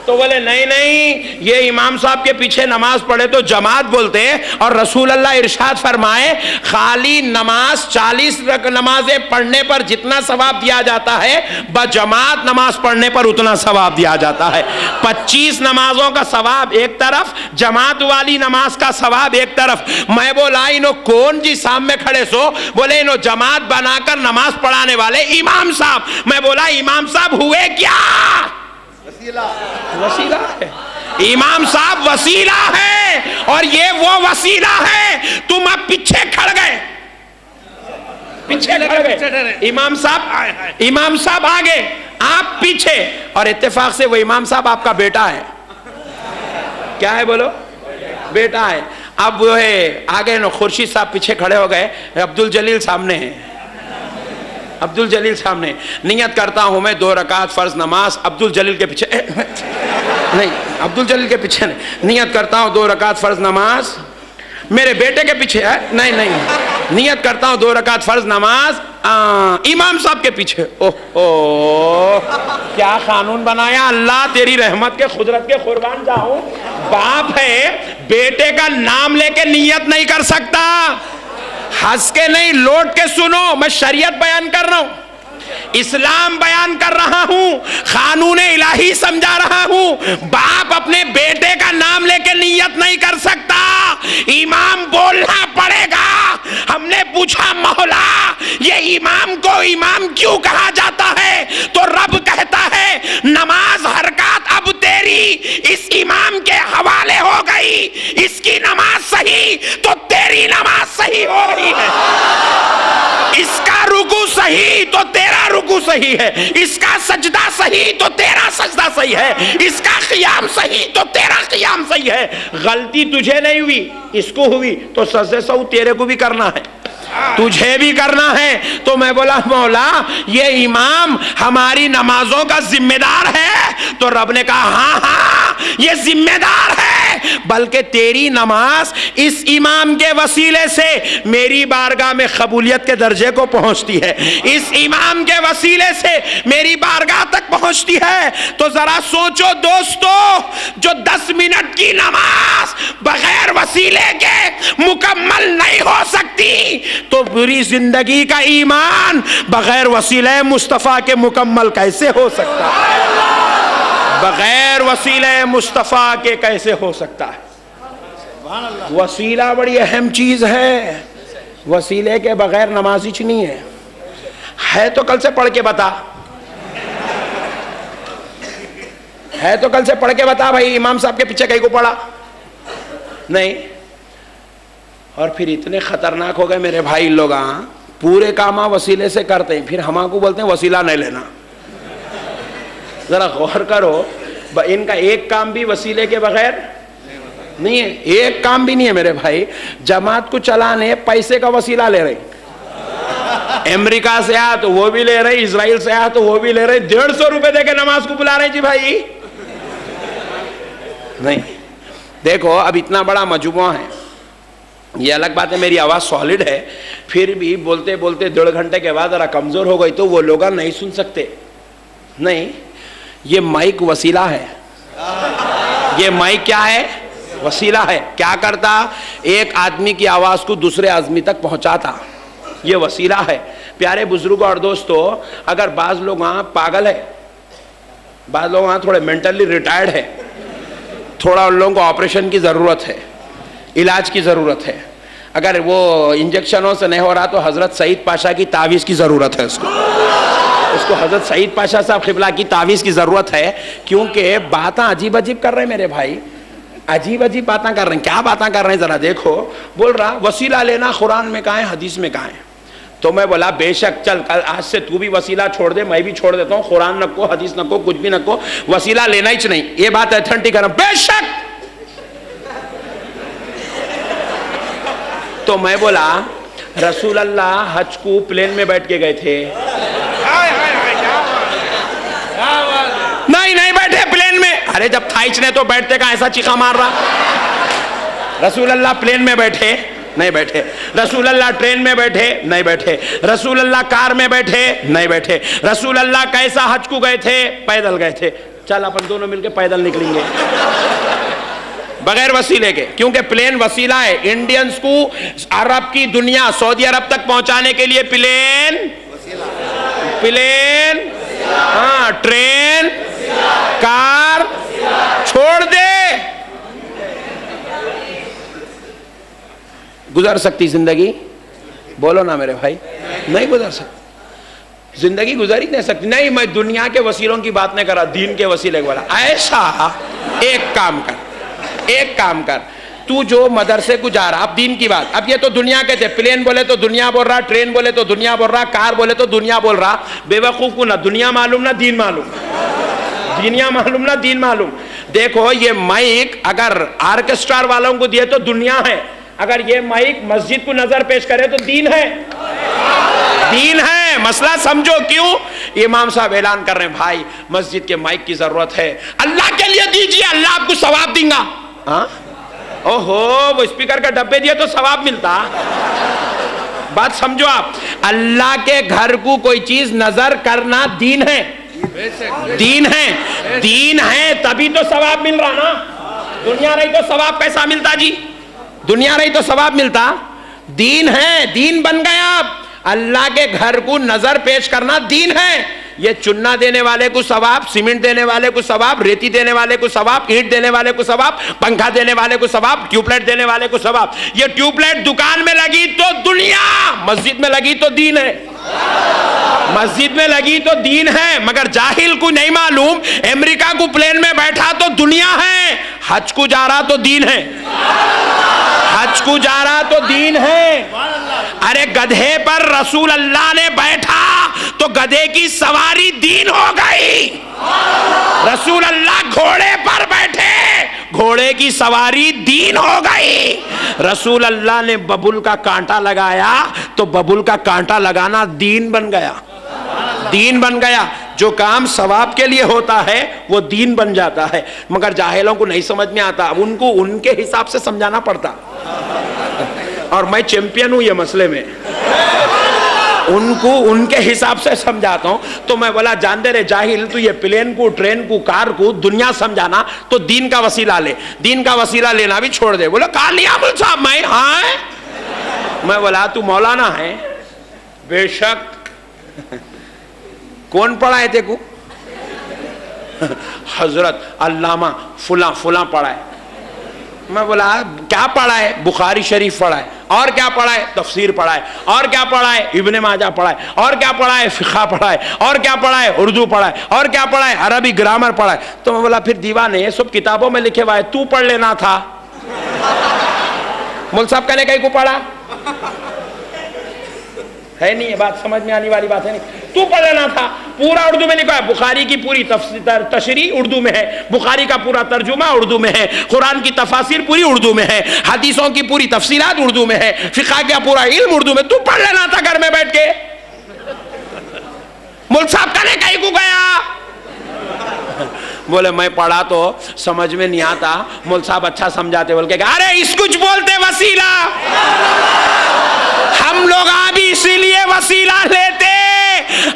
तो बोले नहीं नहीं, ये इमाम साहब के पीछे नमाज पढ़े तो जमात बोलते हैं, और रसूल अल्लाह इरशाद फरमाए खाली नमाज 40 नमाजें पढ़ने पर जितना सवाब दिया जाता है, बजमात नमाज पढ़ने पर उतना सवाब दिया जाता है। 25 नमाजों का सवाब एक तरफ, जमात वाली नमाज का सवाब एक तरफ। मैं बोला इन्हों कौन जी सामने खड़े सो? बोले इन्हों जमात बनाकर नमाज पढ़ाने वाले इमाम साहब। मैं बोला इमाम साहब हुए क्या? वसीला है। इमाम साहब वसीला है, और ये वो वसीला है। तुम अब पीछे खड़ गए, पीछे खड़ गए। इमाम साहब आगे, आप पीछे, और इत्तेफाक से वो इमाम साहब आपका बेटा है। क्या है बोलो? बेटा है। अब वो है आगे न खुर्शीद साहब पीछे खड़े हो गए, अब्दुल जलील सामने है। अब्दुल जलील सामने, नियत करता हूं मैं 2 रकात फर्ज नमाज। अब्दुल जलील के पीछे नहीं, अब्दुल जलील के पीछे नहीं, नियत करता हूं 2 रकात फर्ज नमाज मेरे बेटे के पीछे है। नहीं नहीं, नियत करता हूं 2 रकात फर्ज नमाज इमाम साहब के पीछे। ओहो, क्या कानून बनाया अल्लाह, तेरी रहमत के कुदरत के कुर्बान जाऊं। बाप है, बेटे का नाम लेके नियत नहीं कर सकता। हंस के नहीं, लौट के सुनो, मैं शरीयत बयान कर रहा हूं, इस्लाम बयान कर रहा हूं, कानून इलाही समझा रहा हूं। बाप अपने बेटे का नाम लेके नियत नहीं कर सकता, इमाम बोलना पड़ेगा। हमने पूछा मौला ये इमाम को इमाम क्यों कहा जाता है? तो रब कहता है नमाज हरकत अब तेरी इस इमाम के हवाले हो गई। इसकी नमाज सही तो तेरी नमाज सही हो रही है, इसका रुकू सही तो तेरा रुकू सही है, इसका सजदा सही तो तेरा सजदा सही है, इसका क़ियाम सही तो तेरा क़ियाम सही है। गलती तुझे नहीं हुई, इसको हुई तो सजदे सऊ तेरे को भी करना है, तुझे भी करना है। तो मैं बोला मौला ये इमाम हमारी नमाजों का जिम्मेदार है? तो रब ने कहा हाँ हाँ ये जिम्मेदार है, बल्कि तेरी नमाज इस इमाम के वसीले से मेरी बारगाह में कबूलियत के दर्जे को पहुंचती है, इस इमाम के वसीले से मेरी बारगाह तक पहुंचती है। तो जरा सोचो दोस्तों, जो 10 मिनट की नमाज बगैर वसीले के मुकम्मल नहीं हो सकती, तो पूरी जिंदगी का ईमान बगैर वसीले मुस्तफ़ा के मुकम्मल कैसे हो सकता है? बगैर वसीले मुस्तफ़ा के कैसे हो सकता है? वसीला बड़ी अहम चीज है, वसीले के बगैर नमाजी नहीं है तो कल से पढ़ के बता, है तो कल से पढ़ के बता भाई इमाम साहब के पीछे कहीं को पढ़ा नहीं। और फिर इतने खतरनाक हो गए मेरे भाई लोग, पूरे काम वसीले से करते हैं, फिर हमको बोलते हैं वसीला नहीं लेना। जरा गौर करो, इनका एक काम भी वसीले के बगैर नहीं है, एक काम भी नहीं है मेरे भाई। जमात को चलाने पैसे का वसीला ले रहे, अमेरिका से आ तो वो भी ले रहे, इजराइल से आ तो वो भी ले रहे, 150 रुपए देके नमाज को बुला रहे जी भाई। नहीं देखो, अब इतना बड़ा मजमुआ है, ये अलग बात है मेरी आवाज़ सॉलिड है, फिर भी बोलते बोलते 1.5 घंटे के बाद ज़रा कमज़ोर हो गई तो वो लोग नहीं सुन सकते। नहीं, ये माइक वसीला है, ये माइक क्या है? वसीला है। क्या करता? एक आदमी की आवाज़ को दूसरे आदमी तक पहुंचाता। ये वसीला है। प्यारे बुजुर्गों और दोस्तों, अगर बाज लोग वहाँ पागल है, बाज लोग वहाँ थोड़े मेंटली रिटायर्ड है, थोड़ा उन लोगों को ऑपरेशन की ज़रूरत है, इलाज की ज़रूरत है, अगर वो इंजेक्शनों से नहीं हो रहा तो हज़रत सईद पाशा की तावीज़ की ज़रूरत है उसको हज़रत सईद पाशा साहब क़िबला की तावीज़ की ज़रूरत है। क्योंकि बातें अजीब अजीब कर रहे हैं मेरे भाई, अजीब अजीब बातें कर रहे हैं। क्या बातें कर रहे हैं ज़रा देखो। बोल रहा वसीला लेना कुरान में कहाँ है, हदीस में कहाँ है। तो मैं बोला बेशक, चल कल आज से तू भी वसीला छोड़ दे, मैं भी छोड़ देता हूँ, कुरान न को, हदीस न को, कुछ भी न को, वसीला लेना ही नहीं, ये बात अथेंटिक है। बेशक। तो मैं बोला रसूल अल्लाह हज को प्लेन में बैठ के गए थे। नहीं बैठे प्लेन में। अरे जब थाइच ने तो बैठते का ऐसा चीखा मार रहा। रसूल अल्लाह प्लेन में बैठे नहीं बैठे, रसूल अल्लाह ट्रेन में बैठे नहीं बैठे, रसूल अल्लाह कार में बैठे नहीं बैठे, रसूल अल्लाह कैसा हज को गए थे, पैदल गए थे। चल अपन दोनों मिलके पैदल निकलेंगे बगैर वसीले के, क्योंकि प्लेन वसीला है। इंडियंस को अरब की दुनिया सऊदी अरब तक पहुंचाने के लिए प्लेन, हाँ, ट्रेन, कार छोड़ दे, गुजर सकती जिंदगी? बोलो ना मेरे भाई, नहीं गुजर सकती जिंदगी, गुजर ही नहीं सकती। नहीं, मैं दुनिया के वसीलों की बात नहीं कर रहा, दीन के वसीले वाला। ऐसा एक काम कर, तू जो मदरसे को जा रहा, अब दीन की बात, अब ये तो दुनिया के थे, प्लेन बोले तो दुनिया बोल रहा, ट्रेन बोले तो दुनिया बोल रहा, कार बोले तो दुनिया बोल रहा। बेवकूफ को ना दुनिया मालूम ना दीन मालूम, दुनिया मालूम ना दीन मालूम। देखो ये माइक अगर ऑर्केस्ट्रा वालों को दिए तो दुनिया है, अगर ये माइक मस्जिद को नजर पेश करे तो दीन है, दीन है। मसला समझो क्यों? इमाम साहब ऐलान कर रहे हैं भाई मस्जिद के माइक की जरूरत है, अल्लाह के लिए दीजिए, अल्लाह आपको सवाब देगा। हाँ, ओहो, वो स्पीकर का डब्बे दिए तो सवाब मिलता। बात समझो आप, अल्लाह के घर को कोई चीज नजर करना दीन है, दीन है तभी तो सवाब मिल रहा ना। दुनिया रही तो सवाब कैसा मिलता जी? दुनिया रही तो सवाब मिलता। दीन है, दीन बन गया। अल्लाह के घर को नजर पेश करना दीन है। ये चुन्ना देने वाले को सवाब, सीमेंट देने वाले को सवाब, रेती देने वाले को सवाब, ईंट देने वाले को सवाब, पंखा देने वाले को सवाब, ट्यूबलाइट देने वाले को सवाब। ये ट्यूबलाइट दुकान में लगी तो दुनिया, मस्जिद में लगी तो दीन है, मस्जिद में लगी तो दीन है। मगर जाहिल को नहीं मालूम, अमेरिका को प्लेन में बैठा तो दुनिया है, हज को जा रहा तो दीन है, हज को जा रहा तो दीन है। अरे गधे पर रसूल अल्लाह ने बैठा तो गधे की सवारी दीन हो गई। रसूल अल्लाह घोड़े पर बैठे, घोड़े की सवारी दीन हो गई। रसूल अल्लाह ने बबुल का कांटा लगाया तो बबुल का कांटा लगाना दीन बन गया, दीन बन गया। जो काम सवाब के लिए होता है वो दीन बन जाता है। मगर जाहिलों को नहीं समझ में आता, उनको उनके हिसाब से समझाना पड़ता। और मैं चैंपियन हूं ये मसले में, उनको उनके हिसाब से समझाता हूं। तो मैं बोला जान दे रे जाहिल, तू ये प्लेन को, ट्रेन को, कार को दुनिया समझाना तो दीन का वसीला ले, दीन का वसीला लेना भी छोड़ दे। बोला कहा लिया मुल साहब मैं? हाँ, मैं बोला तू मौलाना है? बेशक। कौन पढ़ाए थे को? हजरत अल्लामा फुला फुला पढ़ाए। मैं बोला क्या पढ़ा है? बुखारी शरीफ पढ़ा है। और क्या पढ़ा है? तफसीर पढ़ा है। और क्या पढ़ा है? इब्ने माजा पढ़ा है। और क्या पढ़ा है? फिक़्ह पढ़ा है। और क्या पढ़ा है? उर्दू पढ़ा है। और क्या पढ़ा है? अरबी ग्रामर पढ़ा है। तो मैं बोला फिर दीवाने ये सब किताबों में लिखे हुआ है, तू पढ़ लेना था। मुल साहब कहने कहीं को पढ़ा है नहीं, ये बात समझ में आने वाली बात है नहीं। तू पढ़ लेना था, पूरा उर्दू में लिखा है। बुखारी की पूरी तशरीह उर्दू में है, बुखारी का पूरा तर्जुमा उर्दू में है, कुरान की तफासिर पूरी उर्दू में है, हदीसों की पूरी तफसीलात उर्दू में है, फिक़्ह का पूरा इल्म उर्दू में। तू पढ़ लेना था घर में बैठ के। मुल्क साहब कहने कहीं को गया? बोले मैं पढ़ा तो समझ में नहीं आता, मुल्क साहब अच्छा समझाते। बोल के अरे इस कुछ बोलते वसीला, हम लोग अभी इसीलिए वसीला लेते,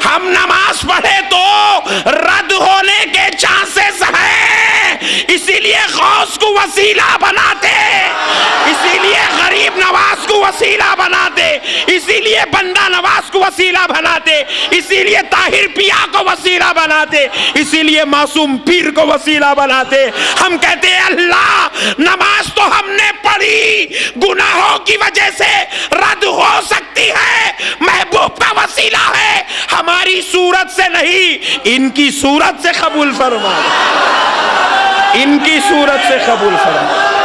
हम नमाज पढ़े तो रद्द होने के चांसेस है, इसीलिए इसीलिए गौस को वसीला बनाते, इसीलिए गरीब नवाज को वसीला बनाते, इसीलिए बंदा नवाज को वसीला बनाते, इसीलिए ताहिर पिया को वसीला बनाते, इसीलिए मासूम पीर को वसीला बनाते। हम कहते हैं अल्लाह नमाज तो हमने पढ़ी, गुनाहों की वजह से रद्द हो सकती है, महबूब का वसीला है, हमारी सूरत से नहीं इनकी सूरत से कबूल फरमा, इनकी सूरत से कबूल फरमा।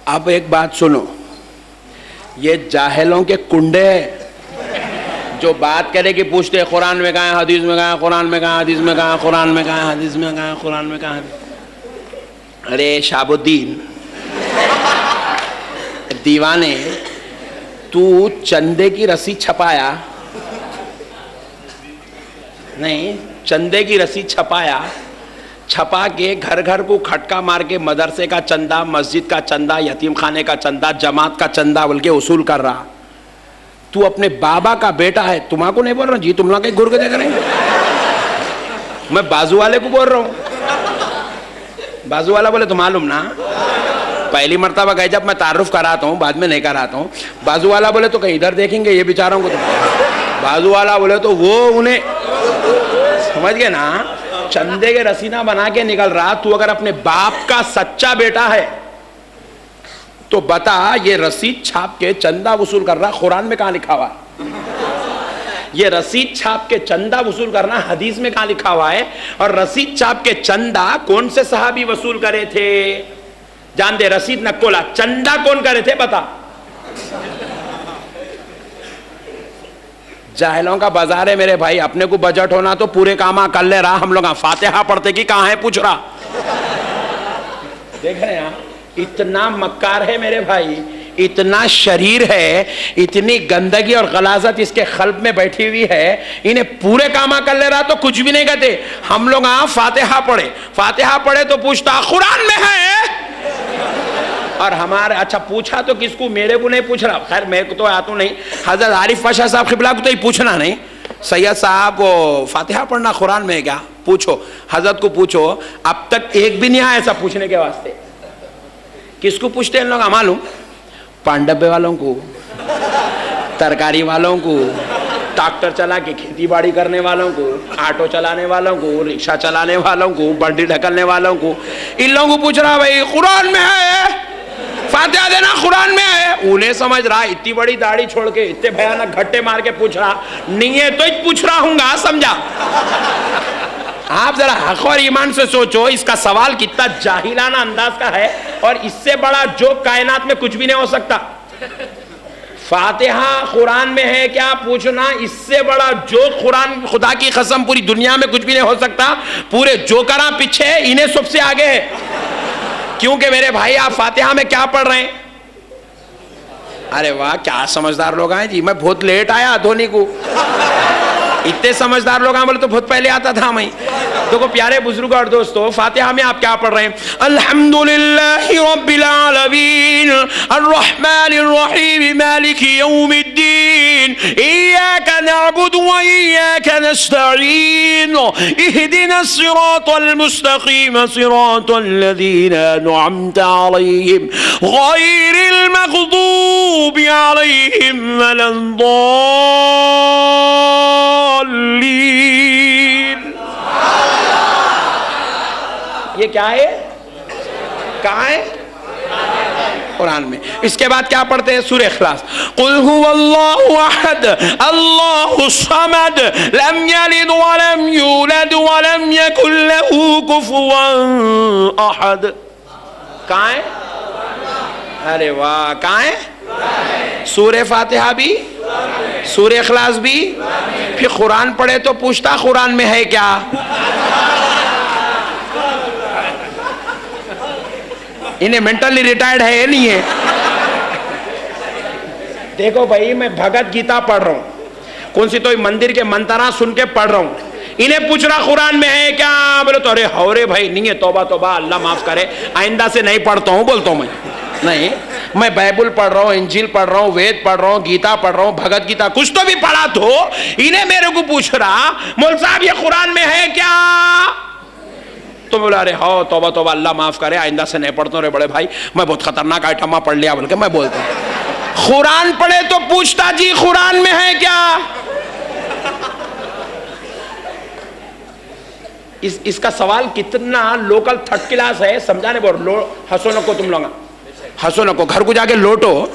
अब एक बात सुनो, ये जाहिलों के कुंडे हैं जो बात करे कि पूछते कुरान में कहा है, हदीस में कहा है, कुरान में कहा है, हदीस में कहा है, कुरान में कहा है, हदीस में कहा है, कुरान में कहा है। अरे शाबुद्दीन दीवाने, तू चंदे की रस्सी छपाया नहीं, चंदे की रस्सी छपाया, छपा के घर घर को खटका मार के मदरसे का चंदा, मस्जिद का चंदा, यतीम खाने का चंदा, जमात का चंदा बल्कि वसूल कर रहा। तू अपने बाबा का बेटा है, तुम्हारा नहीं बोल रहा जी, तुम लोग के गुर्ग देख रहे हैं, मैं बाजू वाले को बोल रहा हूं। बाजू वाला बोले तो मालूम ना, पहली मर्तबा गए जब मैं तारुफ कराता हूँ, बाद में नहीं कराता हूँ। बाजू वाला बोले तो कहीं इधर देखेंगे ये बेचारों को, तो बाजू वाला बोले तो वो उन्हें समझ गए ना, चंदे के रसीना बना के निकल रहा। तू अगर अपने बाप का सच्चा बेटा है तो बता, ये रसीद छाप के चंदा वसूल कर रहा, कुरान में कहां लिखा हुआ है? ये रसीद छाप के चंदा वसूल करना हदीस में कहां लिखा हुआ है? और रसीद छाप के चंदा कौन से सहाबी वसूल करे थे? जान दे, रसीद नक्कोला, चंदा कौन करे थे बता। जाहिलों का बाजार है मेरे भाई, अपने को बजट होना तो पूरे कामा कर ले रहा। हम लोग फातिहा पढ़ते कि कहां है पूछ रहा। देख रहे हैं, इतना मक्कार है मेरे भाई, इतना शरीर है, इतनी गंदगी और गलाजत इसके खल्ब में बैठी हुई है, इन्हें पूरे कामा कर ले रहा तो कुछ भी नहीं कहते। हम लोग फातिहा पढ़े, फातिहा पढ़े तो पूछता कुरान में है, और हमारे अच्छा पूछा तो किसको, मेरे को नहीं पूछ रहा, खैर मेरे को तो आता नहीं, हजरत आरिफ पाशा साहब क़िबला को तो ही पूछना नहीं, सैयद साहब वो फातिहा पढ़ना कुरान में है क्या, पूछो हजरत को पूछो। अब तक एक भी नहीं आया ऐसा पूछने के वास्ते। किसको पूछते हैं लोग मालूम? पांडब्य वालों को, तरकारी वालों को, ट्रैक्टर चला के खेती बाड़ी करने वालों को, ऑटो चलाने वालों को, रिक्शा चलाने वालों को, बंडी ढकलने वालों को, इन लोगों को पूछ रहा भाई कुरान में है, फातिहा देना कुरान में है। उन्हें समझ रहा इतनी बड़ी दाढ़ी छोड़ के इतने भयानक घट्टे मार के पूछ रहा, नहीं है तो ही पूछ रहा हूँगा, समझा। आप जरा हक और ईमान से सोचो, इसका सवाल कितना जाहिलाना अंदाज का है, और इससे बड़ा जोक कायनात में कुछ भी नहीं हो सकता। फातिहा कुरान में है क्या पूछना, इससे बड़ा जोक कुरान, खुदा की कसम पूरी दुनिया में कुछ भी नहीं हो सकता। पूरे जोकरा पीछे, इन्हें सबसे आगे है। क्योंकि मेरे भाई आप फातिहा में क्या पढ़ रहे हैं? अरे वाह क्या समझदार लोग हैं जी, मैं बहुत लेट आया धोनी को, इतने समझदार लोग हैं बोले तो बहुत पहले आता था मैं। देखो प्यारे बुजुर्ग और दोस्तों, फातिहा में आप क्या पढ़ रहे हैं? अल्हम्दुलिल्लाहि रब्बिल आलमीन अर्रहमानिर रहीम मालिकी यौमिद्दीन इय्याका नअबुदु व इय्याका नस्तईन इहदिनस सिरातल मुस्तकीम सिरातल लज़ीना अनअमता अलैहिम गैरिल मग़दूबि अलैहिम वलद्दाल्लीन। ये क्या है? कहाँ है? कुरान में। इसके बाद क्या पढ़ते हैं? सूरह इखलास, कुल हुवल्लाहु अहद अल्लाहु समद लम यलिद व लम यूलद व लम यकुल लहू कुफुवन अहद। कहाँ है? अरे वाह, कहाँ है? सूरह फातिहा भी, सूरह इखलास भी, फिर कुरान पढ़े तो पूछता कुरान में है क्या? इन्हें मेंटली रिटायर्ड है या नहीं है? देखो भाई, मैं भगवत गीता पढ़ रहा हूँ, कौन सी तो मंदिर के मंत्रा सुन के पढ़ रहा हूँ, इन्हें पूछ रहा कुरान में है क्या? बोले तो अरे हौरे भाई नहीं है, तौबा तौबा, अल्लाह माफ करे, आइंदा से नहीं पढ़ता हूँ, बोलता हूँ मैं। नहीं, मैं बाइबल पढ़ रहा हूँ, इंजील पढ़ रहा हूँ, वेद पढ़ रहा हूँ, गीता पढ़ रहा हूँ, भगवत गीता कुछ तो भी पढ़ा तो। इन्हें मेरे को पूछ रहा मौल साहब ये कुरान में है क्या? तो बोला अरे हो तौबा तौबा, अल्लाह माफ करे, आइंदा से नहीं पढ़ता हूँ रे बड़े भाई, मैं बहुत खतरनाक आइटम पढ़ लिया बोल के मैं बोलता हूँ। कुरान पढ़े तो पूछता जी कुरान में है क्या? इसका सवाल कितना लोकल थर्ड क्लास है, समझाने बोल। हंसो नको तुम लोग, हंसो नको, घर को जाके लोटो।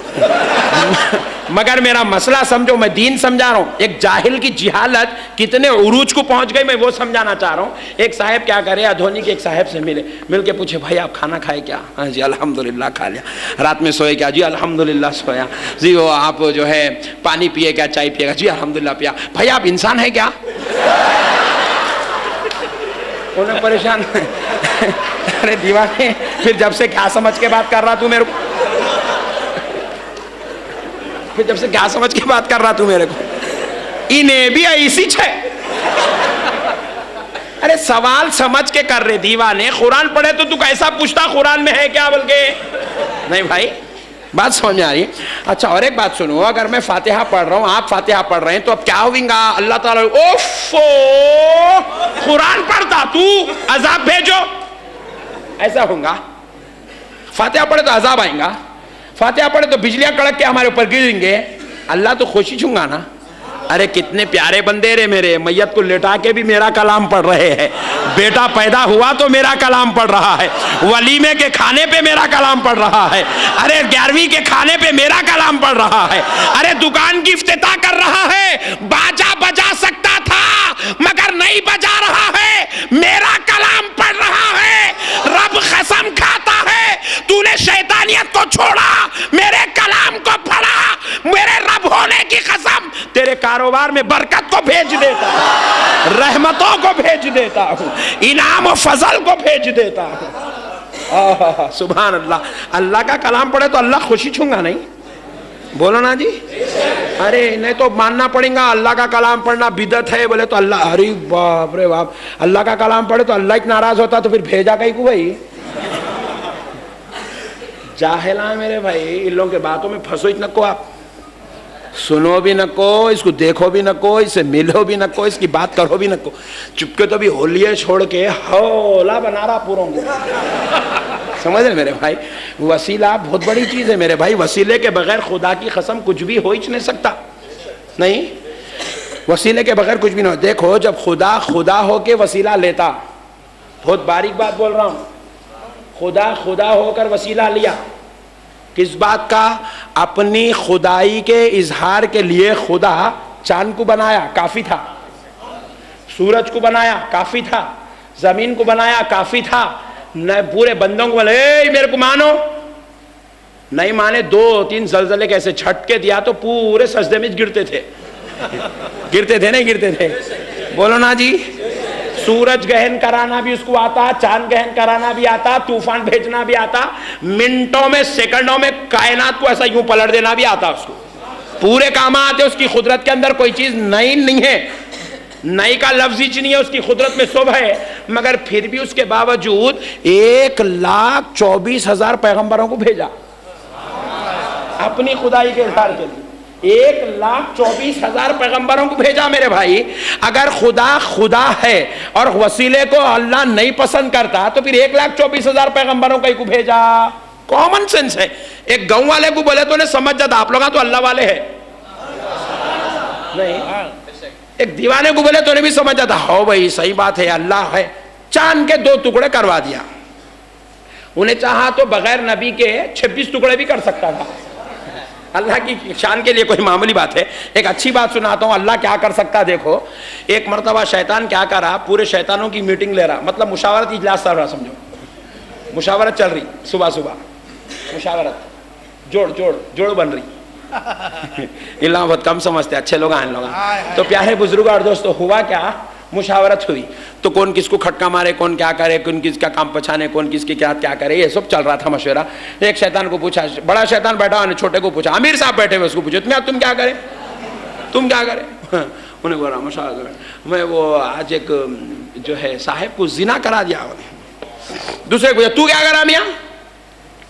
मगर मेरा मसला समझो, मैं दीन समझा रहा हूँ। एक जाहिल की जिहालत कितने उरूज को पहुंच गई, मैं वो समझाना चाह रहा हूँ। एक साहब क्या करे, अधोनी के एक साहब से मिल के पूछे भाई आप खाना खाए क्या? हाँ जी अल्हम्दुलिल्लाह खा लिया। रात में सोए क्या? जी अल्हम्दुलिल्लाह सोया। जी वो आप जो है पानी पिए क्या, चाय पिएगा? जी अल्हम्दुलिल्लाह पिया। भाई आप इंसान है क्या? उन्हें परेशान। अरे दीवाने, फिर जब से क्या समझ के बात कर रहा तू मेरे को? फिर जब से क्या समझ के बात कर रहा तू मेरे को? इन्हें भी ऐसी छे। अरे सवाल समझ के कर रहे दीवाने, कुरान पढ़े तो तू कैसा पूछता कुरान में है क्या बोल के? नहीं भाई, बात समझ में आ रही? अच्छा और एक बात सुनो, अगर मैं फातिहा पढ़ रहा हूँ, आप फातिहा पढ़ रहे हैं, तो अब क्या होगा? अल्लाह ताला ओफो, कुरान पढ़ता तू अजाब भेजो, ऐसा होगा। फातिहा पढ़े तो अजाब आएगा, फातिहा पढ़े तो बिजलियां कड़क के हमारे ऊपर गिरेंगे, अल्लाह तो खुशी छूंगा ना। अरे कितने प्यारे बंदे रे मेरे, मैयत को लेटा के भी मेरा कलाम पढ़ रहे हैं, बेटा पैदा हुआ तो मेरा कलाम पढ़ रहा है, वलीमे के खाने पे मेरा कलाम पढ़ रहा है, अरे 11वीं के खाने पे मेरा कलाम पढ़ रहा है, अरे दुकान की इफ्तिताह कर रहा है, बाजा बजा सकता था मगर नहीं बजा रहा है, मेरा कलाम पढ़ रहा है। रब कसम खाता है, तूने शैतानियत को छोड़ा, मेरे कलाम को पढ़ा, मेरे रब होने की कसम तेरे कारोबार में बरकत को भेज देता हूं, रहमतों को भेज देता हूं, इनाम और फजल को भेज देता हूं। सुभान अल्लाह। अल्लाह का कलाम पढ़े तो अल्लाह खुशी छूंगा नहीं? बोलो ना जी। अरे नहीं तो मानना पड़ेगा अल्लाह का कलाम पढ़ना बिदत है, बोले तो अल्लाह, अरे बाप रे बाप, अल्लाह का कलाम पढ़े तो अल्लाह नाराज होता तो फिर भेजा कहीं को भाई? जाहिला मेरे भाई, इन लोगों के बातों में फंसो ही नको, आप सुनो भी नको, इसको देखो भी नको, इससे मिलो भी नको, इसकी बात करो भी नको, चुपके तो भी होलिये छोड़ के हौला बना रहा पूरों को। समझ रहे मेरे भाई? वसीला बहुत बड़ी चीज है मेरे भाई, वसीले के बगैर खुदा की कसम कुछ भी हो ही नहीं सकता। नहीं, वसीले के बगैर कुछ भी नहीं हो। देखो जब खुदा खुदा हो के वसीला लेता, बहुत बारीक बात बोल रहा हूं, खुदा खुदा होकर वसीला लिया, किस बात का? अपनी खुदाई के इजहार के लिए खुदा चांद को बनाया, काफी था, सूरज को बनाया, काफी था, जमीन को बनाया, काफी था, न पूरे बंदों को बोले मेरे को मानो, नहीं माने 2-3 जलजले कैसे झटके दिया तो पूरे सजदे में गिरते थे। गिरते थे नहीं गिरते थे? बोलो ना जी। सूरज गहन कराना भी उसको आता, चांद गहन कराना भी आता, तूफान भेजना भी आता, मिनटों में सेकंडों में कायनात को ऐसा यूं पलट देना भी आता उसको, पूरे काम आते। उसकी कुदरत के अंदर कोई चीज नई नहीं है, नई का लफ्ज ही नहीं है, उसकी कुदरत में सब है, मगर फिर भी उसके बावजूद 1,24,000 पैगंबरों को भेजा अपनी खुदाई के इज़हार के लिए। 1,24,000 पैगंबरों को भेजा मेरे भाई। अगर खुदा खुदा है और वसीले को अल्लाह नहीं पसंद करता तो फिर 1,24,000 पैगंबरों को भेजा? कॉमन सेंस है। एक गांव वाले को बोले तो उन्हें समझ जाता आप लोग तो अल्लाह वाले है नहीं, एक दीवाने को बोले तो उन्हें भी समझ जाता हो भाई सही बात है अल्लाह है। चांद के 2 टुकड़े करवा दिया, उन्हें चाहा तो बगैर नबी के 26 टुकड़े भी कर सकता था। अल्लाह की शान के लिए कोई मामूली बात है। एक अच्छी बात सुनाता हूँ अल्लाह क्या कर सकता। देखो एक मरतबा शैतान क्या करा, पूरे शैतानों की मीटिंग ले रहा, मतलब मुशावरत इजलास चल रहा, समझो मुशावरत चल रही, सुबह सुबह मुशावरत, जोड़ बन रही, इन लोग बहुत कम समझते, अच्छे लोग हैं इन लोग। तो प्यारे बुजुर्ग और दोस्तों, हुआ क्या, मुशावरत हुई। तो कौन किसको खटका मारे, कौन क्या करे, कौन किसका काम पछाने, कौन किसकी क्या करे, ये सब चल रहा था मशवरा। एक शैतान को पूछा, बड़ा शैतान बैठा, उन्हें छोटे को पूछा, अमीर साहब बैठे हुए, उसको पूछो तुम क्या करें, तुम क्या करें। उन्हें बोला मशाला मैं वो आज एक जो है साहेब को जिना करा दिया। उन्हें दूसरे को पूछा, तू क्या करा मियाँ।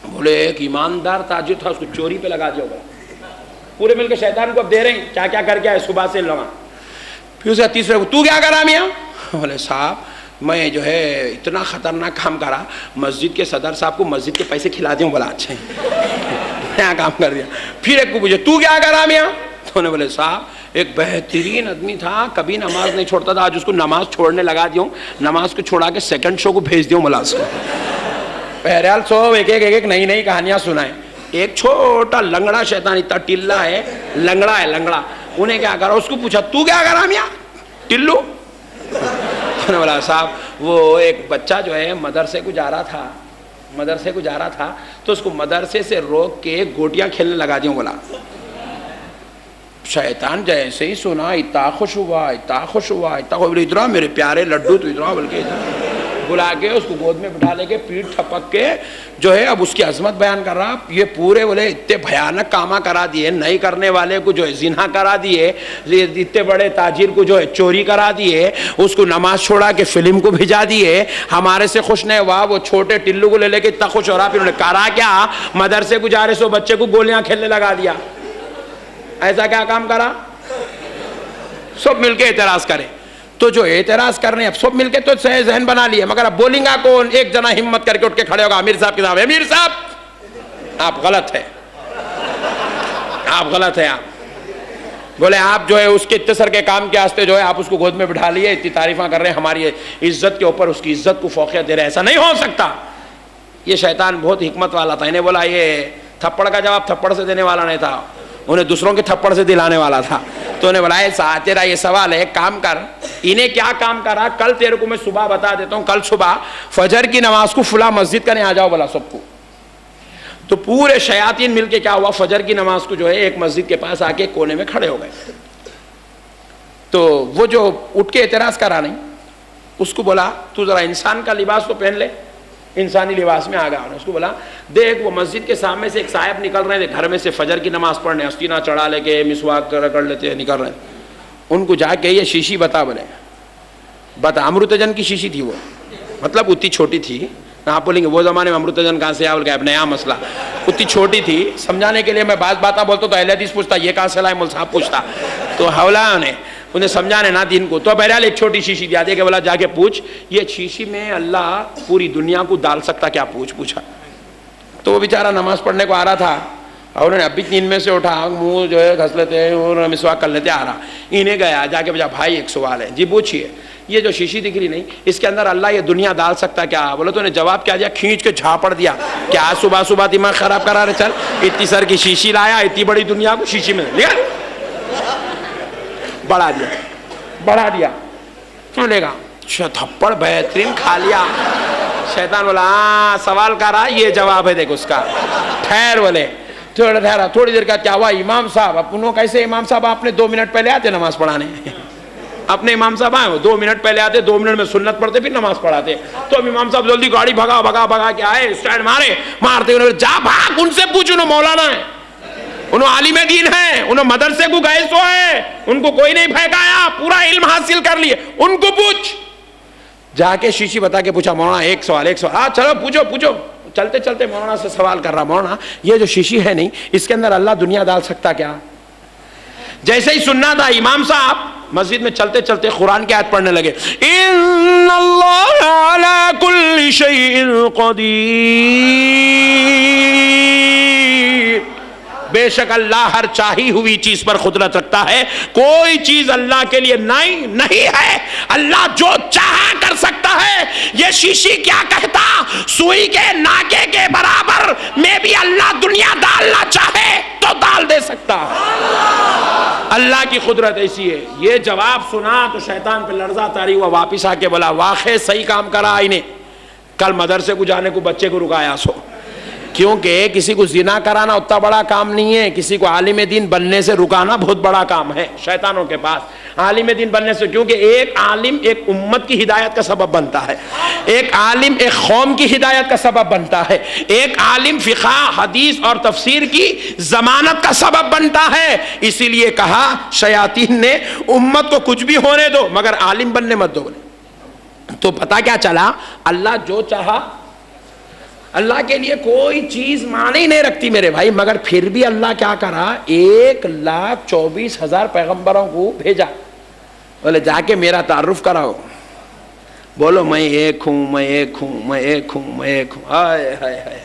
बोले एक ईमानदार ताजिर था, उसको चोरी पे लगा दिया। पूरे मिलकर शैतान को अब दे रहे हैं क्या क्या करके आए सुबह से लगा। फिर उसे तीसरे को, तू क्या करा मियाँ। बोले साहब मैं जो है इतना खतरनाक काम करा, मस्जिद के सदर साहब को मस्जिद के पैसे खिला दिया। बोला अच्छा क्या काम कर दिया। फिर एक को पूछे, तू क्या करा मियाँ। तो उन्होंने बोले साहब एक बेहतरीन आदमी था, कभी नमाज नहीं छोड़ता था, आज उसको नमाज छोड़ने लगा दिया, नमाज को छोड़ा के सेकंड शो को भेज दिया मुलाज को। बहरहाल सो एक नई नई कहानियां सुनाए। एक छोटा लंगड़ा शैतान, इतना टिल्ला है, लंगड़ा, उन्हें क्या करा, उसको पूछा, तू क्या करा मियाँ टिल्लू। उन्होंने बोला साहब वो एक बच्चा जो है मदरसे को जा रहा था, तो उसको मदरसे से रोक के गोटियां खेलने लगा दिया। बोला शैतान जैसे ही सुना इतना खुश हुआ, इतना मेरे प्यारे लड्डू, तो इतना बल्कि बुला के उसको गोद में बिठा लेके पीठ ठपक के जो है अब उसकी अजमत बयान कर रहा। ये पूरे बोले इतने भयानक कामा करा दिए, नहीं करने वाले को जो है जिना करा दिए, इतने बड़े ताजिर को जो है चोरी करा दिए, उसको नमाज छोड़ा के फिल्म को भिजा दिए। हमारे से खुश नहीं हुआ, वो छोटे टिल्लू को ले लेके इतना खुश हो रहा। फिर उन्होंने करा क्या, मदरसे को जा रहे सो बच्चे को गोलियां खेलने लगा दिया। ऐसा क्या काम करा। सब मिलके एतराज करे, तो जो एतराज कर रहे हैं अब सब मिलके तो जहन बना लिए, मगर अब बोलेंगा कौन। एक जना हिम्मत करके उठ के खड़े होगा अमीर साहब के सामने, अमीर साहब आप गलत है, आप बोले आप जो है उसके इत्तेसर के काम के वास्ते जो है आप उसको गोद में बिठा लिए, इतनी तारीफा कर रहे हैं, हमारी इज्जत के ऊपर उसकी इज्जत को फौकियत दे रहे हैं, ऐसा नहीं हो सकता। ये शैतान बहुत हिकमत वाला था। इन्हें बोला ये थप्पड़ का जवाब थप्पड़ से देने वाला नहीं था, उन्हें दूसरों के थप्पड़ से दिलाने वाला था। तो उन्हें बोला ऐसा तेरा ये सवाल है, एक काम कर, इन्हें क्या काम करा, कल तेरे को मैं सुबह बता देता हूँ, कल सुबह फजर की नमाज को फुला मस्जिद करने आ जाओ बोला सबको। तो पूरे शयातीन मिलके क्या हुआ, फजर की नमाज को जो है एक मस्जिद के पास आके कोने में खड़े हो गए। तो वो जो उठ के एतराज करा नहीं, उसको बोला तू जरा इंसान का लिबास तो पहन ले, इंसानी लिबास में आ गया। उसको बोला देख वो मस्जिद के सामने से एक साहब निकल रहे थे घर में से फजर की नमाज पढ़ने, अस्तीना चढ़ा लेके मिसवाक कर लेते निकल रहे, उनको जाके ये शीशी बता। बोले बता, अमृतजन की शीशी थी वो, मतलब उतनी छोटी थी। आप बोलेंगे वो जमाने में अमृतजन कहाँ से आया, बोल गया अब नया मसला, उतनी छोटी थी। समझाने के लिए मैं बात बोलता तो अहले हदीस पूछता, ये कहाँ से लाए, मौलवी साहब पूछता, तो हौला उन्हें समझाने ना दिन को। तो बहरहाल एक छोटी शीशी दिया दे के बोला जाके पूछ ये शीशी में अल्लाह पूरी दुनिया को डाल सकता क्या, पूछा। तो वो बेचारा नमाज पढ़ने को आ रहा था और उन्होंने अभी नींद में से उठा, मुंह जो है घस लेते हैं और मिसवाक कर लेते, आ रहा इन्हें गया जाके बोला भाई एक सवाल है। जी पूछिए, ये जो शीशी दिख रही नहीं इसके अंदर अल्लाह ये दुनिया डाल सकता क्या। बोले तो उन्हें जवाब क्या दिया, खींच के झापड़ दिया। क्या सुबह सुबह दिमाग खराब करा रहे, चल इतनी सर की शीशी लाया, इतनी बड़ी दुनिया को शीशी में लिया, बढ़ा दिया क्यों लेगा, थप्पड़ बेहतरीन खा लिया। शैतान बोला हाँ सवाल कर रहा, ये जवाब है देखो उसका। ठहर बोले थोड़ा ठहरा, थोड़ी देर का क्या हुआ, इमाम साहब अपन कैसे इमाम साहब आपने 2 मिनट पहले आते नमाज पढ़ाने अपने इमाम साहब आए 2 मिनट पहले आते, 2 मिनट में सुन्नत पढ़ते फिर नमाज पढ़ाते। तो अब इमाम साहब जल्दी गाड़ी भगा के आए, स्टैंड मारते उन्होंने जा भाग, उनसे पूछ, उन्होंने मौलाना है, उन्होंने आलिम दीन है, उन्होंने मदरसे को गए सो है, उनको कोई नहीं फेंकाया, पूरा इल्म हासिल कर लिए, उनको पूछ। जाके शीशी बता के पूछा मौलाना एक सवाल हाँ चलो पूछो। चलते चलते मौलाना से सवाल कर रहा, मौलाना ये जो शीशी है नहीं इसके अंदर अल्लाह दुनिया डाल सकता क्या। जैसे ही सुनना था इमाम साहब मस्जिद में चलते चलते कुरान की आयत पढ़ने लगे, इन्नल्लाह अला कुल्ली शैइन कदीर, बेशक अल्लाह हर चाही हुई चीज पर कुदरत रखता है, कोई चीज अल्लाह के लिए नहीं है, अल्लाह जो चाहा कर सकता है। ये शीशी क्या कहता, सुई के नाके के बराबर में भी अल्लाह दुनिया डालना चाहे तो डाल दे सकता है, अल्लाह की कुदरत ऐसी है। ये जवाब सुना तो शैतान पे लर्जा तारी हुआ, वापिस आके बोला वाकई सही काम करा इन्हें, कल मदरसे को जाने को बच्चे को रुकाया सो क्योंकि किसी को जिना कराना उतना बड़ा काम नहीं है, किसी को आलिम दीन बनने से रुकाना बहुत बड़ा काम है शैतानों के पास। आलिम दीन बनने से, क्योंकि एक आलिम एक उम्मत की हिदायत का सबब बनता है, एक आलिम एक कौम की हिदायत का सबब बनता है, एक आलिम फिक़ा हदीस और तफसीर की जमानत का सबब बनता है। इसीलिए कहा शयातीन ने उम्मत को कुछ भी होने दो मगर आलिम बनने मत दो। तो पता क्या चला, अल्लाह जो चाहा, अल्लाह के लिए कोई चीज माने ही नहीं रखती मेरे भाई, मगर फिर भी अल्लाह क्या करा, 1,24,000 पैगंबरों को भेजा। बोले जाके मेरा तारुफ कराओ, बोलो मैं एक हूं, मैं एक हूं, मैं एक हूं, मैं एक हूं। हाय हाय हाय,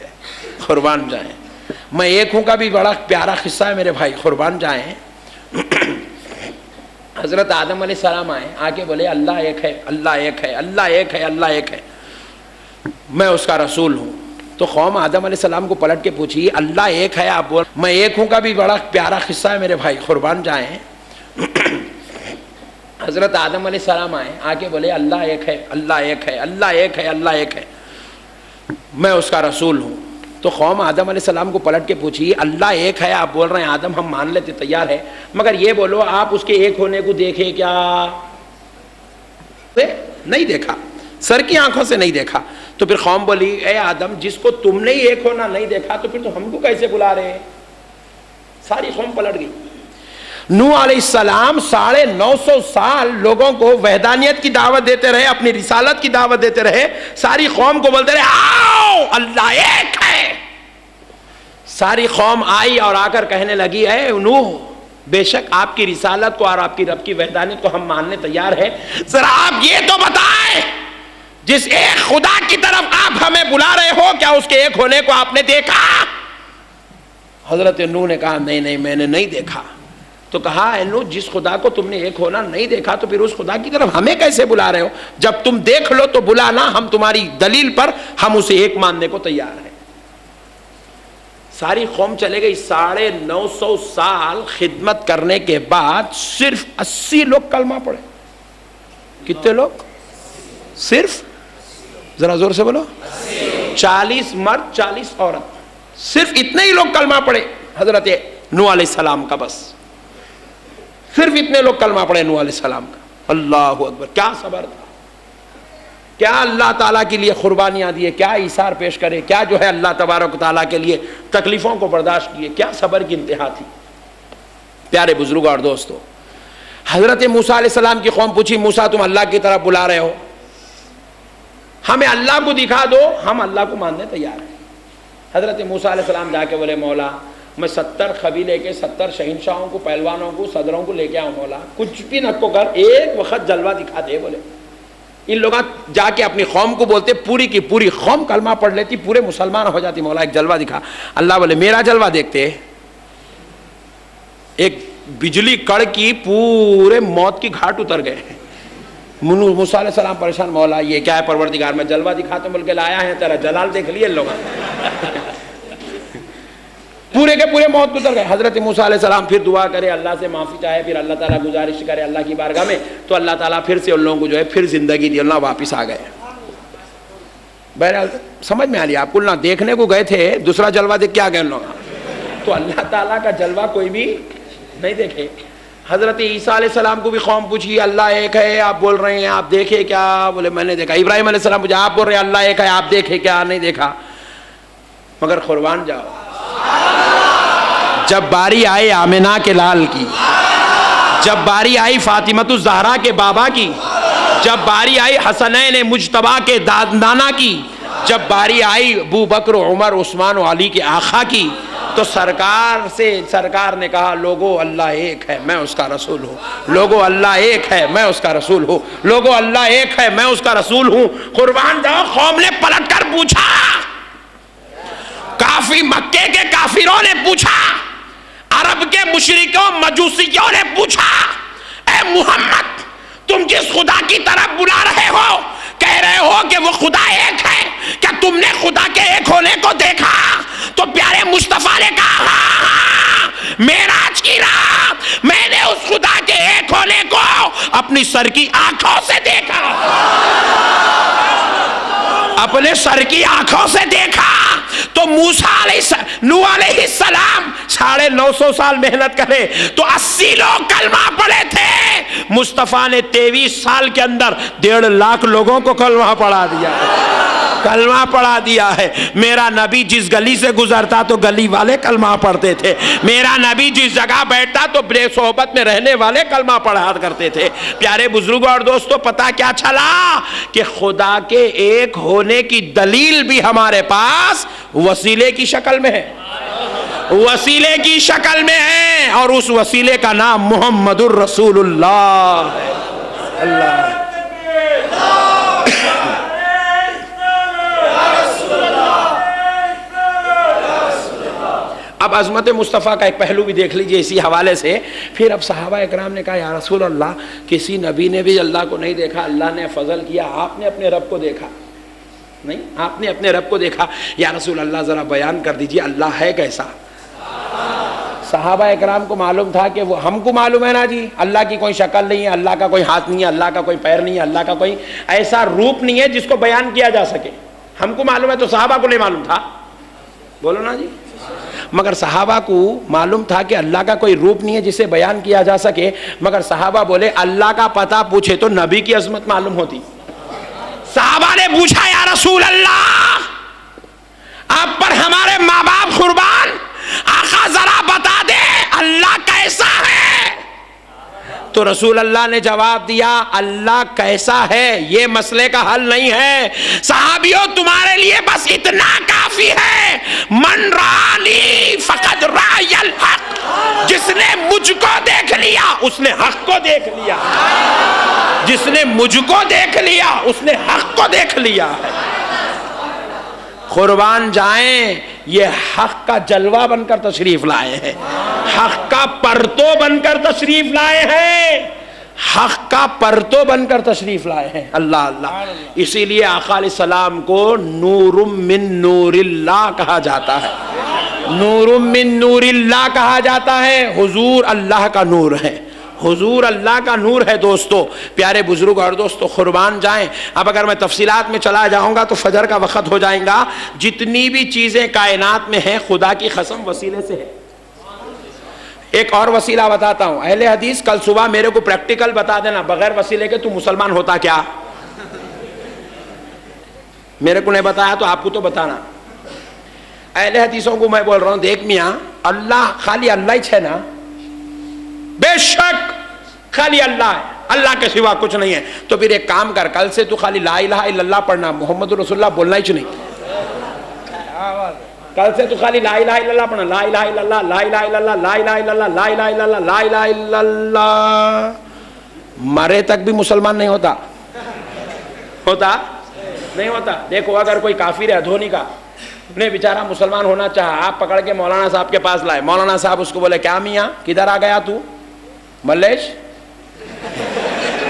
कुर्बान जाए। मैं एक हूं का भी बड़ा प्यारा किस्सा है मेरे भाई, कुर्बान जाए। हजरत आदम अलैहिस्सलाम आए, आके बोले अल्लाह एक है, अल्लाह एक है, अल्लाह एक है, अल्लाह एक है, मैं उसका रसूल हूँ। तो कौम आदम अलैहिस्सलाम को पलट के पूछी अल्लाह एक है, आप बोल मैं एक हूँ का भी बड़ा प्यारा किस्सा है मेरे भाई, कुर्बान जाए। हजरत आदम अलैहिस्सलाम आए, आके बोले अल्लाह एक है, अल्लाह एक है, अल्लाह एक है, अल्लाह एक है, मैं उसका रसूल हूँ। तो कौम आदम अलैहिस्सलाम को पलट के पूछी अल्लाह एक है, आप बोल रहे हैं आदम हम मान लेते तैयार है, मगर ये बोलो आप उसके एक होने को देखे क्या? नहीं देखा, सर की आंखों से नहीं देखा। तो फिर कौम बोली ए आदम, जिसको तुमने ही एक होना नहीं देखा तो फिर तो हमको कैसे बुला रहे हैं? सारी कौम पलट गई। नूह अलैहिस्सलाम 950 साल लोगों को वहदानियत की दावत देते रहे, अपनी रिसालत की दावत देते रहे, सारी कौम को बोलते रहे आओ अल्लाह एक है। सारी कौम आई और आकर कहने लगी है नूह, बेशक आपकी रिसालत को और आपकी रब की वहदानियत को हम मानने तैयार हैं, जरा आप ये तो बताएं जिस एक खुदा की तरफ आप हमें बुला रहे हो क्या उसके एक होने को आपने देखा? हजरत नूह ने कहा नहीं नहीं मैंने नहीं देखा। तो कहा नूह, जिस खुदा को तुमने एक होना नहीं देखा तो फिर उस खुदा की तरफ हमें कैसे बुला रहे हो? जब तुम देख लो तो बुलाना, हम तुम्हारी दलील पर हम उसे एक मानने को तैयार हैं। सारी कौम चले गई। 950 साल खिदमत करने के बाद सिर्फ 80 लोग कलमा पढ़े। कितने लोग? सिर्फ, जरा जोर से बोलो, 40 मर्द 40 औरत, सिर्फ इतने ही लोग कलमा पढ़े हजरत नूह अलैहिस्सलाम का। बस सिर्फ इतने लोग कलमा पढ़े नूह अलैहिस्सलाम का। अल्लाह अकबर, क्या सबर था, क्या अल्लाह ताला के लिए कुर्बानियाँ दिए, क्या ईसार पेश करे, क्या जो है अल्लाह तबारक ताला के लिए तकलीफ़ों को बर्दाश्त किए, क्या सबर की इंतहा थी। प्यारे बुजुर्ग और दोस्तों, हज़रत मूसा अलैहिस्सलाम की कौम पूछी मूसा तुम अल्लाह की तरफ बुला रहे हो, हमें अल्लाह को दिखा दो, हम अल्लाह को मानने तैयार हैं। हज़रत मूसा अलैहिस्सलाम जाके बोले मौला मैं 70 कबीले के 70 शहंशाहों को, पहलवानों को, सदरों को लेके आऊँ मौला, कुछ भी नको कर, एक वक्त जलवा दिखा दे। बोले इन लोग जाके अपनी कौम को बोलते, पूरी की पूरी कौम कलमा पढ़ लेती, पूरे मुसलमान हो जाती, मौला एक जलवा दिखा। अल्लाह बोले मेरा जलवा देखते। एक बिजली कड़ की पूरे मौत की घाट उतर गए। मूसा अलैहिस्सलाम परेशान, मौला ये क्या है परवरदिगार, मैं जलवा दिखाता बोल के लाया है, तेरा जलाल देख लिए लोग। पूरे के पूरे मौत उतर गए। हजरत मूसा अलैहिस्सलाम फिर दुआ करे, अल्लाह से माफ़ी चाहे, फिर अल्लाह ताला गुजारिश करे अल्लाह की बारगाह में, तो अल्लाह ताला फिर से उन लोगों को जो है फिर जिंदगी दी, अल्लाह वापिस आ गए। बहरहाल समझ में आ लिया, आपको ना देखने को गए थे, दूसरा जलवा देख के आ गए उन लोग, तो अल्लाह ताला का जलवा कोई भी नहीं देखे। हजरत ईसा अलैहिस्सलाम को भी कौम पूछी अल्लाह एक है, आप बोल रहे हैं, आप देखे क्या? बोले मैंने देखा। इब्राहिम अलैहिस्सलाम पूछा आप बोल रहे हैं अल्लाह एक है, आप देखे क्या? नहीं देखा। मगर कुर्बान जाओ, जब बारी आई आमिना के लाल की, जब बारी आई फातिमतुज़ ज़हरा के बाबा की, जब बारी आई हसनैन मुज्तबा के नाना की, जब बारी आई अबू बकर उमर उस्मान अली के आखा की, तो सरकार ने कहा लोगो अल्लाह एक है, मैं उसका रसूल हूँ। लोगो अल्लाह एक है, मैं उसका रसूल हूँ। लोगो अल्लाह एक है, मैं उसका रसूल हूँ। कुर्बान जाओ, कौम ने पलट कर पूछा, काफी मक्के के काफिरों ने पूछा, अरब के मुशरिकों मजूसियों ने पूछा, ए मुहम्मद तुम जिस खुदा की तरफ बुला रहे हो, कह रहे हो कि वो खुदा एक है, क्या तुमने खुदा के एक होने को देखा? तो प्यारे मुस्तफा ने कहा हाँ, मेराज की रात मैंने उस खुदा के एक होने को अपनी सर की आंखों से देखा, अपने सर की आंखों से देखा। तो मूसा नूह अलैहिस्सलाम 950 साल मेहनत करे तो 80 लोग कलमा पढ़े थे। मुस्तफा ने 23 साल के अंदर 1.5 लाख लोगों को कलमा पढ़ा दिया, कलमा पढ़ा दिया है। मेरा नबी जिस गली से गुजरता तो गली वाले कलमा पढ़ते थे। मेरा नबी जिस जगह बैठता तो बेसोबत में रहने वाले कलमा पढ़ा करते थे। प्यारे बुजुर्गों और दोस्तों, पता क्या चला कि खुदा के एक होने की दलील भी हमारे पास वसीले की शक्ल में है, वसीले की शक्ल में है, और उस वसीले का नाम मुहम्मदुर रसूलुल्लाह है। अल्लाह अब अज़मत मुस्तफ़ा का एक पहलू भी देख लीजिए इसी हवाले से। फिर अब सहाबा इकराम ने कहा, या रसूल अल्लाह, किसी नबी ने भी अल्लाह को नहीं देखा, अल्लाह ने फजल किया, आपने अपने रब को देखा नहीं, आपने अपने रब को देखा, या रसूल अल्लाह ज़रा बयान कर दीजिए अल्लाह है कैसा। सहाबा इकराम को मालूम था कि वो, हमको मालूम है ना जी, अल्लाह की कोई शक्ल नहीं है, अल्लाह का कोई हाथ नहीं है, अल्लाह का कोई पैर नहीं है, अल्लाह का कोई ऐसा रूप नहीं है जिसको बयान किया जा सके। हमको मालूम है, तो सहाबा को नहीं मालूम था, बोलो ना जी। मगर सहाबा को मालूम था कि अल्लाह का कोई रूप नहीं है जिसे बयान किया जा सके। मगर सहाबा बोले, अल्लाह का पता पूछे तो नबी की अजमत मालूम होती। सहाबा ने पूछा, या रसूल अल्लाह, आप पर हमारे माँ बाप कुर्बान, आका जरा बता दे अल्लाह कैसा है। तो रसूल अल्लाह ने जवाब दिया, अल्लाह कैसा है ये मसले का हल नहीं है, सहाबियों तुम्हारे लिए बस इतना काफी है, मन रानी फकद रायल हक, जिसने मुझको देख लिया उसने हक को देख लिया, जिसने मुझको देख लिया उसने हक को देख लिया है। कुर्बान जाएं, ये हक का जलवा बनकर तशरीफ लाए हैं, हक का परतो बनकर तशरीफ लाए हैं, हक का परतो बनकर तशरीफ लाए हैं। अल्लाह अल्लाह। इसीलिए आका अलैहिस्सलाम को नूरुम मिन नूरिल्लाह कहा जाता है, नूरुम मिन नूरिल्लाह कहा जाता है। हुजूर अल्लाह का नूर है, हुजूर अल्लाह का नूर है। दोस्तों, प्यारे बुजुर्ग और दोस्तों, कुर्बान जाएं। अब अगर मैं तफसीलात में चला जाऊंगा तो फजर का वक्त हो जाएगा। जितनी भी चीजें कायनात में हैं, खुदा की कसम वसीले से है। एक और वसीला बताता हूं, अहले हदीस कल सुबह मेरे को प्रैक्टिकल बता देना, बगैर वसीले के तू मुसलमान होता क्या। मेरे को नहीं बताया तो आपको तो बताना। अहले हदीसों को मैं बोल रहा हूं, देख मियां, अल्लाह खाली अल्लाह ही है ना, बेशक खाली अल्लाह है, अल्लाह के सिवा कुछ नहीं है। तो फिर एक काम कर, कल से तू खाली ला इलाहा इल्लल्लाह पढ़ना, मोहम्मद रसूलुल्लाह बोलना ही नहीं। कल से तू खाली ला इलाहा इल्लल्लाह पढ़ना, ला इलाहा इल्लल्लाह, ला इलाहा इल्लल्लाह, ला इलाहा इल्लल्लाह, ला इलाहा इल्लल्लाह, ला इलाहा इल्लल्लाह। मरे तक भी मुसलमान नहीं होता, होता नहीं होता। देखो, अगर कोई काफिर है धोनी का, ने बेचारा मुसलमान होना चाहा, आप पकड़ के मौलाना साहब के पास लाए, मौलाना साहब उसको बोले, क्या मियाँ किधर आ गया तू मल्लेश।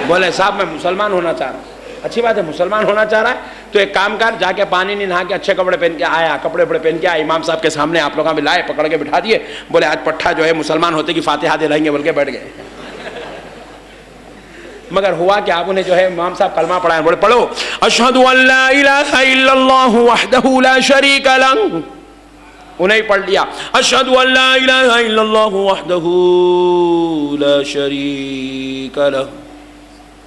बोले, साहब मैं मुसलमान होना चाह रहा हूँ। अच्छी बात है, मुसलमान होना चाह रहा है तो एक काम कर, जाके पानी नहीं नहा के अच्छे कपड़े पहन के आया, कपड़े वपड़े पहन के आया, इमाम साहब के सामने आप लोगों में लाए, पकड़ के बिठा दिए, बोले आज पट्ठा जो है मुसलमान होते कि फातिहा दिलाएंगे, बोल के बैठ गए। मगर हुआ कि आप उन्हें जो है इमाम साहब कलमा पढ़ाए, बोले पढ़ो अशहदु अल्ला इलाहा इल्लल्लाहु वहदहु ला शरीका लहु, उन्हें पढ़ लिया, अशहदु अल्ला इलाहा इल्लल्लाहु वहदहु ला शरीका लहु।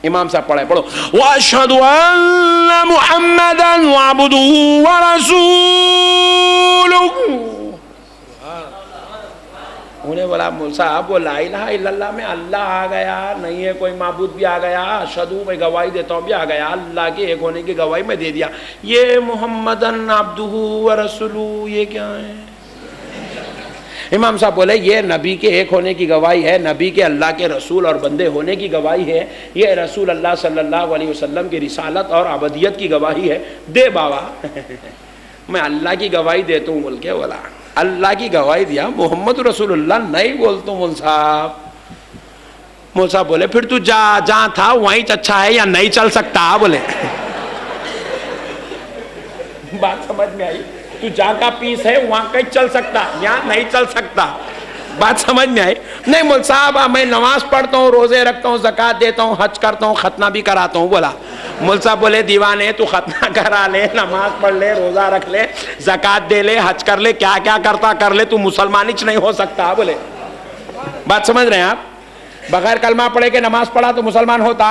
इमाम साहब पढ़े, पढ़ो व अशहदु अन्ना मुहम्मदन अब्दुहु व रसूलुहु। उन्हें बोला, मौला साहब वो ला इलाहा इल्लल्लाह में अल्लाह आ गया, नहीं है कोई माबूद भी आ गया, अशहदु मैं गवाही देता हूँ भी आ गया, अल्लाह के एक होने की गवाही मैं दे दिया, ये मुहम्मदन अब्दुहु व रसूलुहु ये क्या है। इमाम साहब बोले, ये नबी के एक होने की गवाही है, नबी के अल्लाह के रसूल और बंदे होने की गवाही है, ये रसूल अल्लाह सल्लल्लाहु अलैहि वसल्लम की रिसालत और अबदियत की गवाही है, दे बाबा। मैं अल्लाह की गवाही देता हूँ बोल के बोला, अल्लाह की गवाही दिया, मोहम्मद रसूलुल्लाह नहीं बोलता मौल साहब। मौल साहब बोले, फिर तू जा जहाँ था वहीं अच्छा है या नहीं चल सकता, बोले। बात समझ में आई, तू जहाँ का पीस है वहाँ कहीं चल सकता, यहाँ नहीं चल सकता। बात समझ में आई। नहीं मौल साहब, मैं नमाज पढ़ता हूँ, रोजे रखता हूँ, ज़कात देता हूँ, हज करता हूँ, खतना भी कराता हूँ। बोला मुल साहब बोले दीवाने तू खतना करा ले, नमाज पढ़ ले, रोजा रख ले, ज़कात दे ले, हज कर ले, क्या क्या करता कर ले, तू मुसलमान ही नहीं हो सकता। बोले बात समझ रहे हैं आप? बगैर कलमा पढ़े के नमाज पढ़ा तो मुसलमान होता,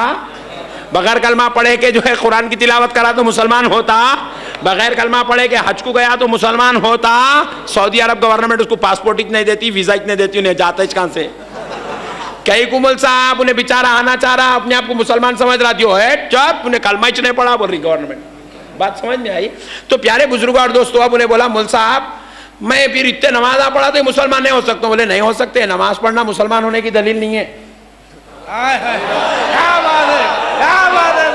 बगैर कलमा पढ़े के जो है कुरान की तिलावत करा तो मुसलमान होता, बगैर कलमा पढ़े के हज को गया तो मुसलमान होता। सऊदी अरब गवर्नमेंट उसको पासपोर्ट इतने देती, वीजा इतने देती, उन्हें जाता कहां से? कई कुमल साहब उन्हें बेचारा आना चाह रहा, अपने आप को मुसलमान समझ रहा, जो है जब उन्हें कलमा ही नहीं पढ़ा बोल रही गवर्नमेंट। बात समझ में आई? तो प्यारे बुजुर्गों और दोस्तों, अब उन्हें बोला मुल साहब मैं फिर इतने नमाज पढ़ा तो मुसलमान नहीं हो सकता। बोले नहीं हो सकते, नमाज पढ़ना मुसलमान होने की दलील नहीं है। क्या बात है, क्या बात है।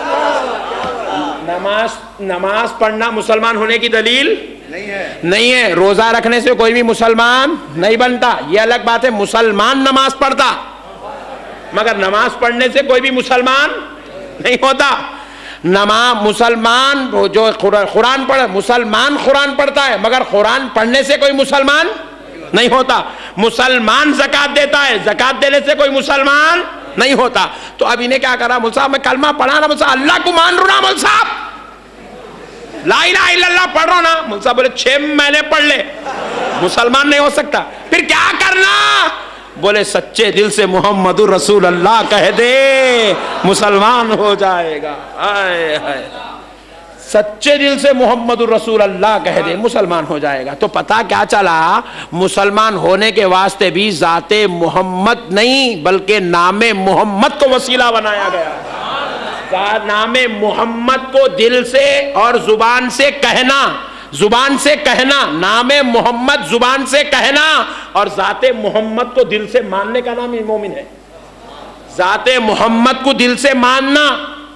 नमाज पढ़ना मुसलमान होने की दलील नहीं है। रोजा रखने से कोई भी मुसलमान नहीं बनता, ये अलग बात है। मुसलमान नमाज पढ़ता, मगर नमाज पढ़ने से कोई भी मुसलमान नहीं होता। मुसलमान जो कुरान पढ़, मुसलमान कुरान पढ़ता है, मगर कुरान पढ़ने से कोई मुसलमान नहीं होता। मुसलमान ज़कात देता है, ज़कात देने से कोई मुसलमान नहीं होता। तो अब इन्हें क्या करा? मुल साहब मैं कलमा पढ़ा ना, मुल साहब अल्लाह को मान रू ना, मुल साहब ला इलाहा इल्लल्लाह पढ़ रहा ना। मुल साहब बोले 6 महीने पढ़ ले, मुसलमान नहीं हो सकता। फिर क्या करना? बोले सच्चे दिल से मुहम्मदुर रसूल अल्लाह कह दे, मुसलमान हो जाएगा। हाय हाय, सच्चे दिल से मुहम्मदुर रसूल अल्लाह कह दे, मुसलमान हो जाएगा। तो पता क्या चला? मुसलमान होने के वास्ते भी जाते मोहम्मद नहीं बल्कि नामे मोहम्मद को वसीला बनाया गया। नामे मोहम्मद को दिल से और जुबान से कहना, जुबान से कहना, नामे मोहम्मद जुबान से कहना, और जाते मोहम्मद को दिल से मानने का नाम मोमिन है। जाते मोहम्मद को दिल से मानना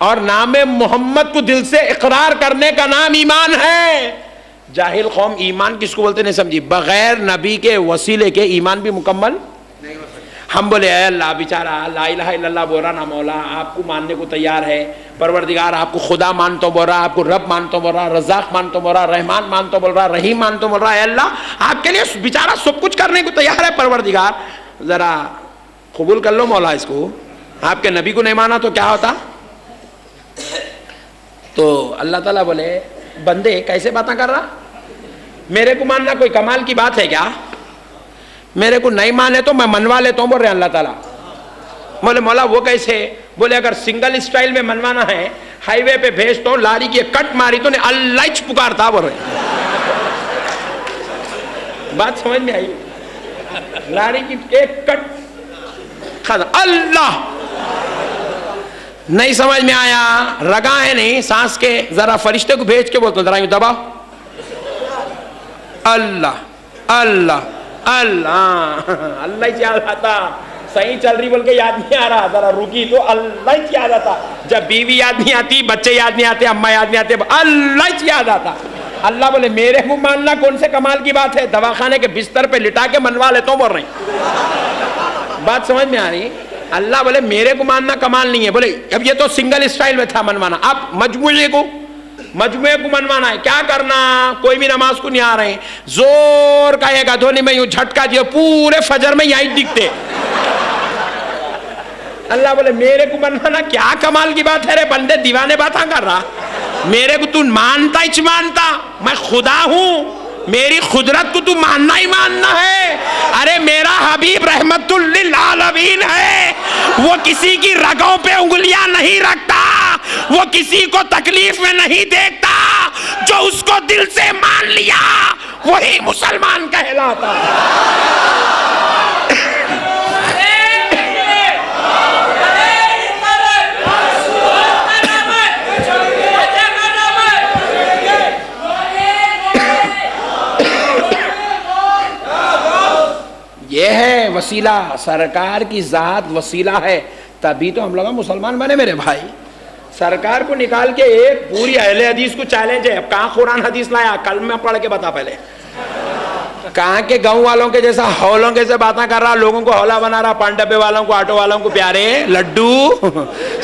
और नामे मोहम्मद को दिल से इकरार करने का नाम ईमान है। जाहिल कौम ईमान किसको बोलते नहीं समझी। बगैर नबी के वसीले के ईमान भी मुकम्मल नहीं हो सकता। हम बोले अल्लाह बेचारा ला इलाहा इल्लल्लाह बोल रहा ना, मौला आपको मानने को तैयार है, परवरदिगार आपको खुदा मान तो बोल रहा, आपको रब मान तो बोल रहा, रज़ाक मान तो बोल रहा, रहमान मान तो बोल रहा, रहीम मान तो बोल रहा है। अल्लाह आपके लिए बेचारा सब कुछ करने को तैयार है। परवरदिगार जरा कबूल कर लो मौला इसको। आपके नबी को नहीं माना तो क्या होता? तो अल्लाह ताला बोले बंदे कैसे बातें कर रहा? मेरे को मानना कोई कमाल की बात है क्या? मेरे को नहीं माने तो मैं मनवा लेता हूँ, बोल रहे अल्लाह ताला। बोले मौला वो कैसे? बोले अगर सिंगल स्टाइल में मनवाना है, हाईवे पे भेज तो लारी की कट मारी तो अल्लाह पुकारता, बोल रहे। बात समझ में आई? लारी की एक कट अल्लाह नहीं समझ में आया, रगा है नहीं सांस के, जरा फरिश्ते को भेज के बोलते जरा यूं दबाओ, अल्लाह अल्लाह अल्लाह। अल्लाह याद आता, सही चल रही बोल के याद नहीं आ रहा, जरा रुकी तो अल्लाह याद आता। जब बीवी याद नहीं आती, बच्चे याद नहीं आते, अम्मा याद नहीं आते, अल्लाह याद आता। अल्लाह बोले मेरे को मानना कौन से कमाल की बात है? दवाखाने के बिस्तर पे लिटा के मनवा लेता हूं, बोल रही। बात समझ में आ रही? अल्लाह बोले मेरे को मानना कमाल नहीं है। बोले अब ये तो सिंगल स्टाइल में था मनवाना, अब मजमुए को मनवाना है। क्या करना? कोई भी नमाज को नहीं आ रहे, जोर का एक अधोनी में यूं झटका दिया, पूरे फजर में यही दिखते। अल्लाह बोले मेरे को मनवाना क्या कमाल की बात है रे बंदे, दीवाने बात कर रहा। मेरे को तू मानता ही मानता, मैं खुदा हूं, मेरी खुदरत को तू मानना ही मानना है। अरे मेरा हबीब रहमतुल लिल आलमीन है, वो किसी की रगों पे उंगलियां नहीं रखता, वो किसी को तकलीफ में नहीं देखता। जो उसको दिल से मान लिया वही मुसलमान कहलाता। ये है वसीला, सरकार की जात वसीला है, तभी तो हम लोग मुसलमान बने मेरे भाई। सरकार को निकाल के एक पूरी अहले हदीस को चैलेंज है। अब कहाँ कुरान हदीस लाया? कल में पढ़ के बता पहले। कहाँ के गांव वालों के जैसा हौलों के से बातें कर रहा, लोगों को हौला बना रहा, पांडबे वालों को, ऑटो वालों को प्यारे लड्डू।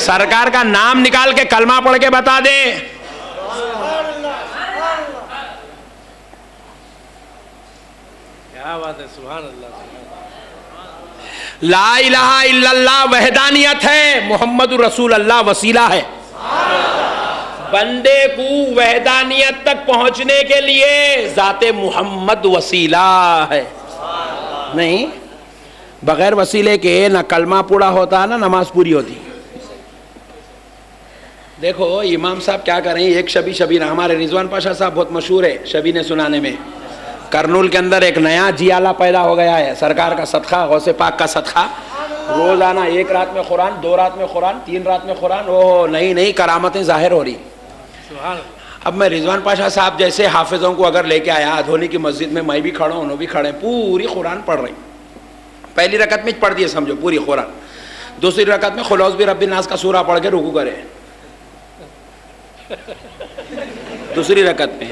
सरकार का नाम निकाल के कलमा पढ़ के बता दे। क्या बात है, सुभान अल्लाह। ला इलाहा इल्लल्लाह वहदानियत है, मोहम्मद रसूल अल्लाह वसीला है। बंदे को वहदानियत तक पहुंचने के लिए जाते मोहम्मद वसीला है। नहीं, बगैर वसीले के ना कलमा पूरा होता ना नमाज पूरी होती। देखो इमाम साहब क्या करें, एक शबीना, हमारे रिजवान पाशा साहब बहुत मशहूर है शबीने सुनाने में। करनूल के अंदर एक नया जियाला पैदा हो गया है, सरकार का सदका, गौसे पाक का सदका। रोजाना 1 रात में कुरान, 2 रात में कुरान, 3 रात में कुरान, वो नई नई करामतें जाहिर हो रही। अब मैं रिजवान पाशा साहब जैसे हाफिजों को अगर लेके आया अधोनी की मस्जिद में, मैं भी खड़ा हूँ, उन्होंने भी खड़े, पूरी कुरान पढ़ रही। पहली रकत में पढ़ दिए समझो पूरी कुरान, दूसरी रकत में खुलौस भी रब्बी नास का सूरा पढ़ के रुकू करे, दूसरी रकत में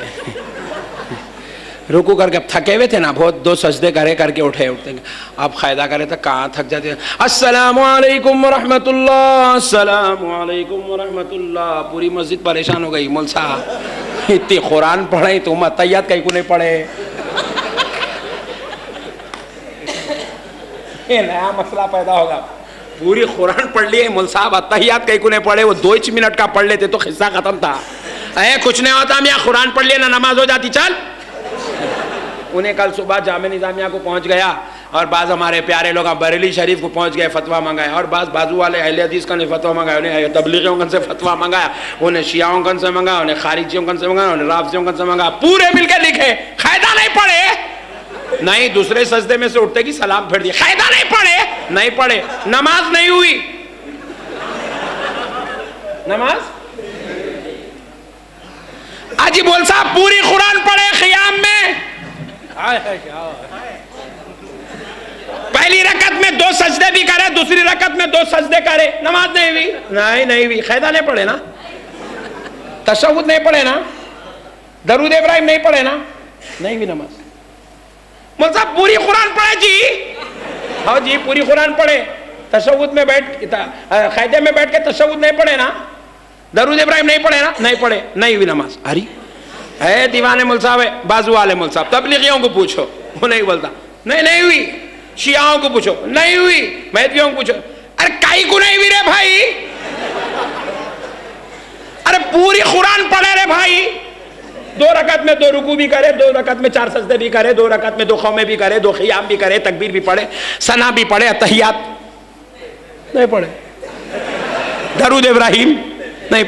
रुकू करके, अब थके हुए थे ना बहुत, 2 सजदे करके उठते अब कायदा करे तो कहाँ थक जाते हैं। अस्सलामु अलैकुम रहमतुल्लाह, अस्सलामु अलैकुम रहमतुल्लाह। पूरी मस्जिद परेशान हो गई, मौल साहब इतनी कुरान पढ़े तुम अतैयात कहीं को नहीं पढ़े। ये नया मसला पैदा होगा, पूरी कुरान पढ़ लिए मौल साहब, अतहियात कहीं को नहीं पढ़े, वो 2 मिनट का पढ़ लेते तो खिस्सा खत्म था। कुछ नहीं होता, मैं कुरान पढ़ लिया ना नमाज हो जाती। चल, उन्हें कल सुबह जामे निजामिया को पहुंच गया और बाज़ हमारे प्यारे लोग बरेली शरीफ को पहुंच गए, फतवा मंगाया, और बाजू वाले अहले हदीस का ने फतवा मंगाया, उन्हें तबलीगियों से फतवा मंगाया, उन्हें शियाओं से मंगाया, उन्हें खारिजियों से मंगाया, उन्हें राफिजियों से मंगाया, पूरे मिलकर लिखे, कायदा नहीं पढ़े। नहीं, दूसरे सजदे में से उठते की सलाम फिर दिया, कायदा नहीं पढ़े, नहीं पढ़े, नमाज नहीं हुई, नमाज। अजी बोल साहब पूरी कुरान पढ़े क़ियाम में, पहली रकत में 2 सजदे भी करे, दूसरी रकत में 2 सजदे करे, नमाज नहीं हुई, नहीं हुई, कायदा नहीं पढ़े ना, तशहुद नहीं पढ़े ना, दरूद इब्राहिम नहीं पढ़े ना, नहीं हुई नमाज। मतलब साहब पूरी कुरान पढ़े जी, हाँ जी पूरी कुरान पढ़े, तशहुद में बैठ कायदे में बैठ के तशहुद नहीं पढ़े ना, दरूद इब्राहिम नहीं पढ़े ना, नहीं पढ़े, नहीं हुई नमाज। अरे है दीवाने मुल साहब है, बाजू वाले मुल साहब, तबलीगियों को पूछो वो नहीं बोलता, नहीं हुई, शियाओं को पूछो नहीं हुई, महदवियों को पूछो, अरे काई को नहीं हुई रे भाई, अरे पूरी कुरान पढ़े रे भाई, 2 रकत में 2 रुकू भी करे, 2 रकत में 4 सजदे भी करे, 2 रकत में 2 खौमे भी करे, 2 क़ियाम भी करे, तकबीर भी पढ़े, सना भी पढ़े, अतहियात नहीं पढ़े, दरूद इब्राहिम नहीं।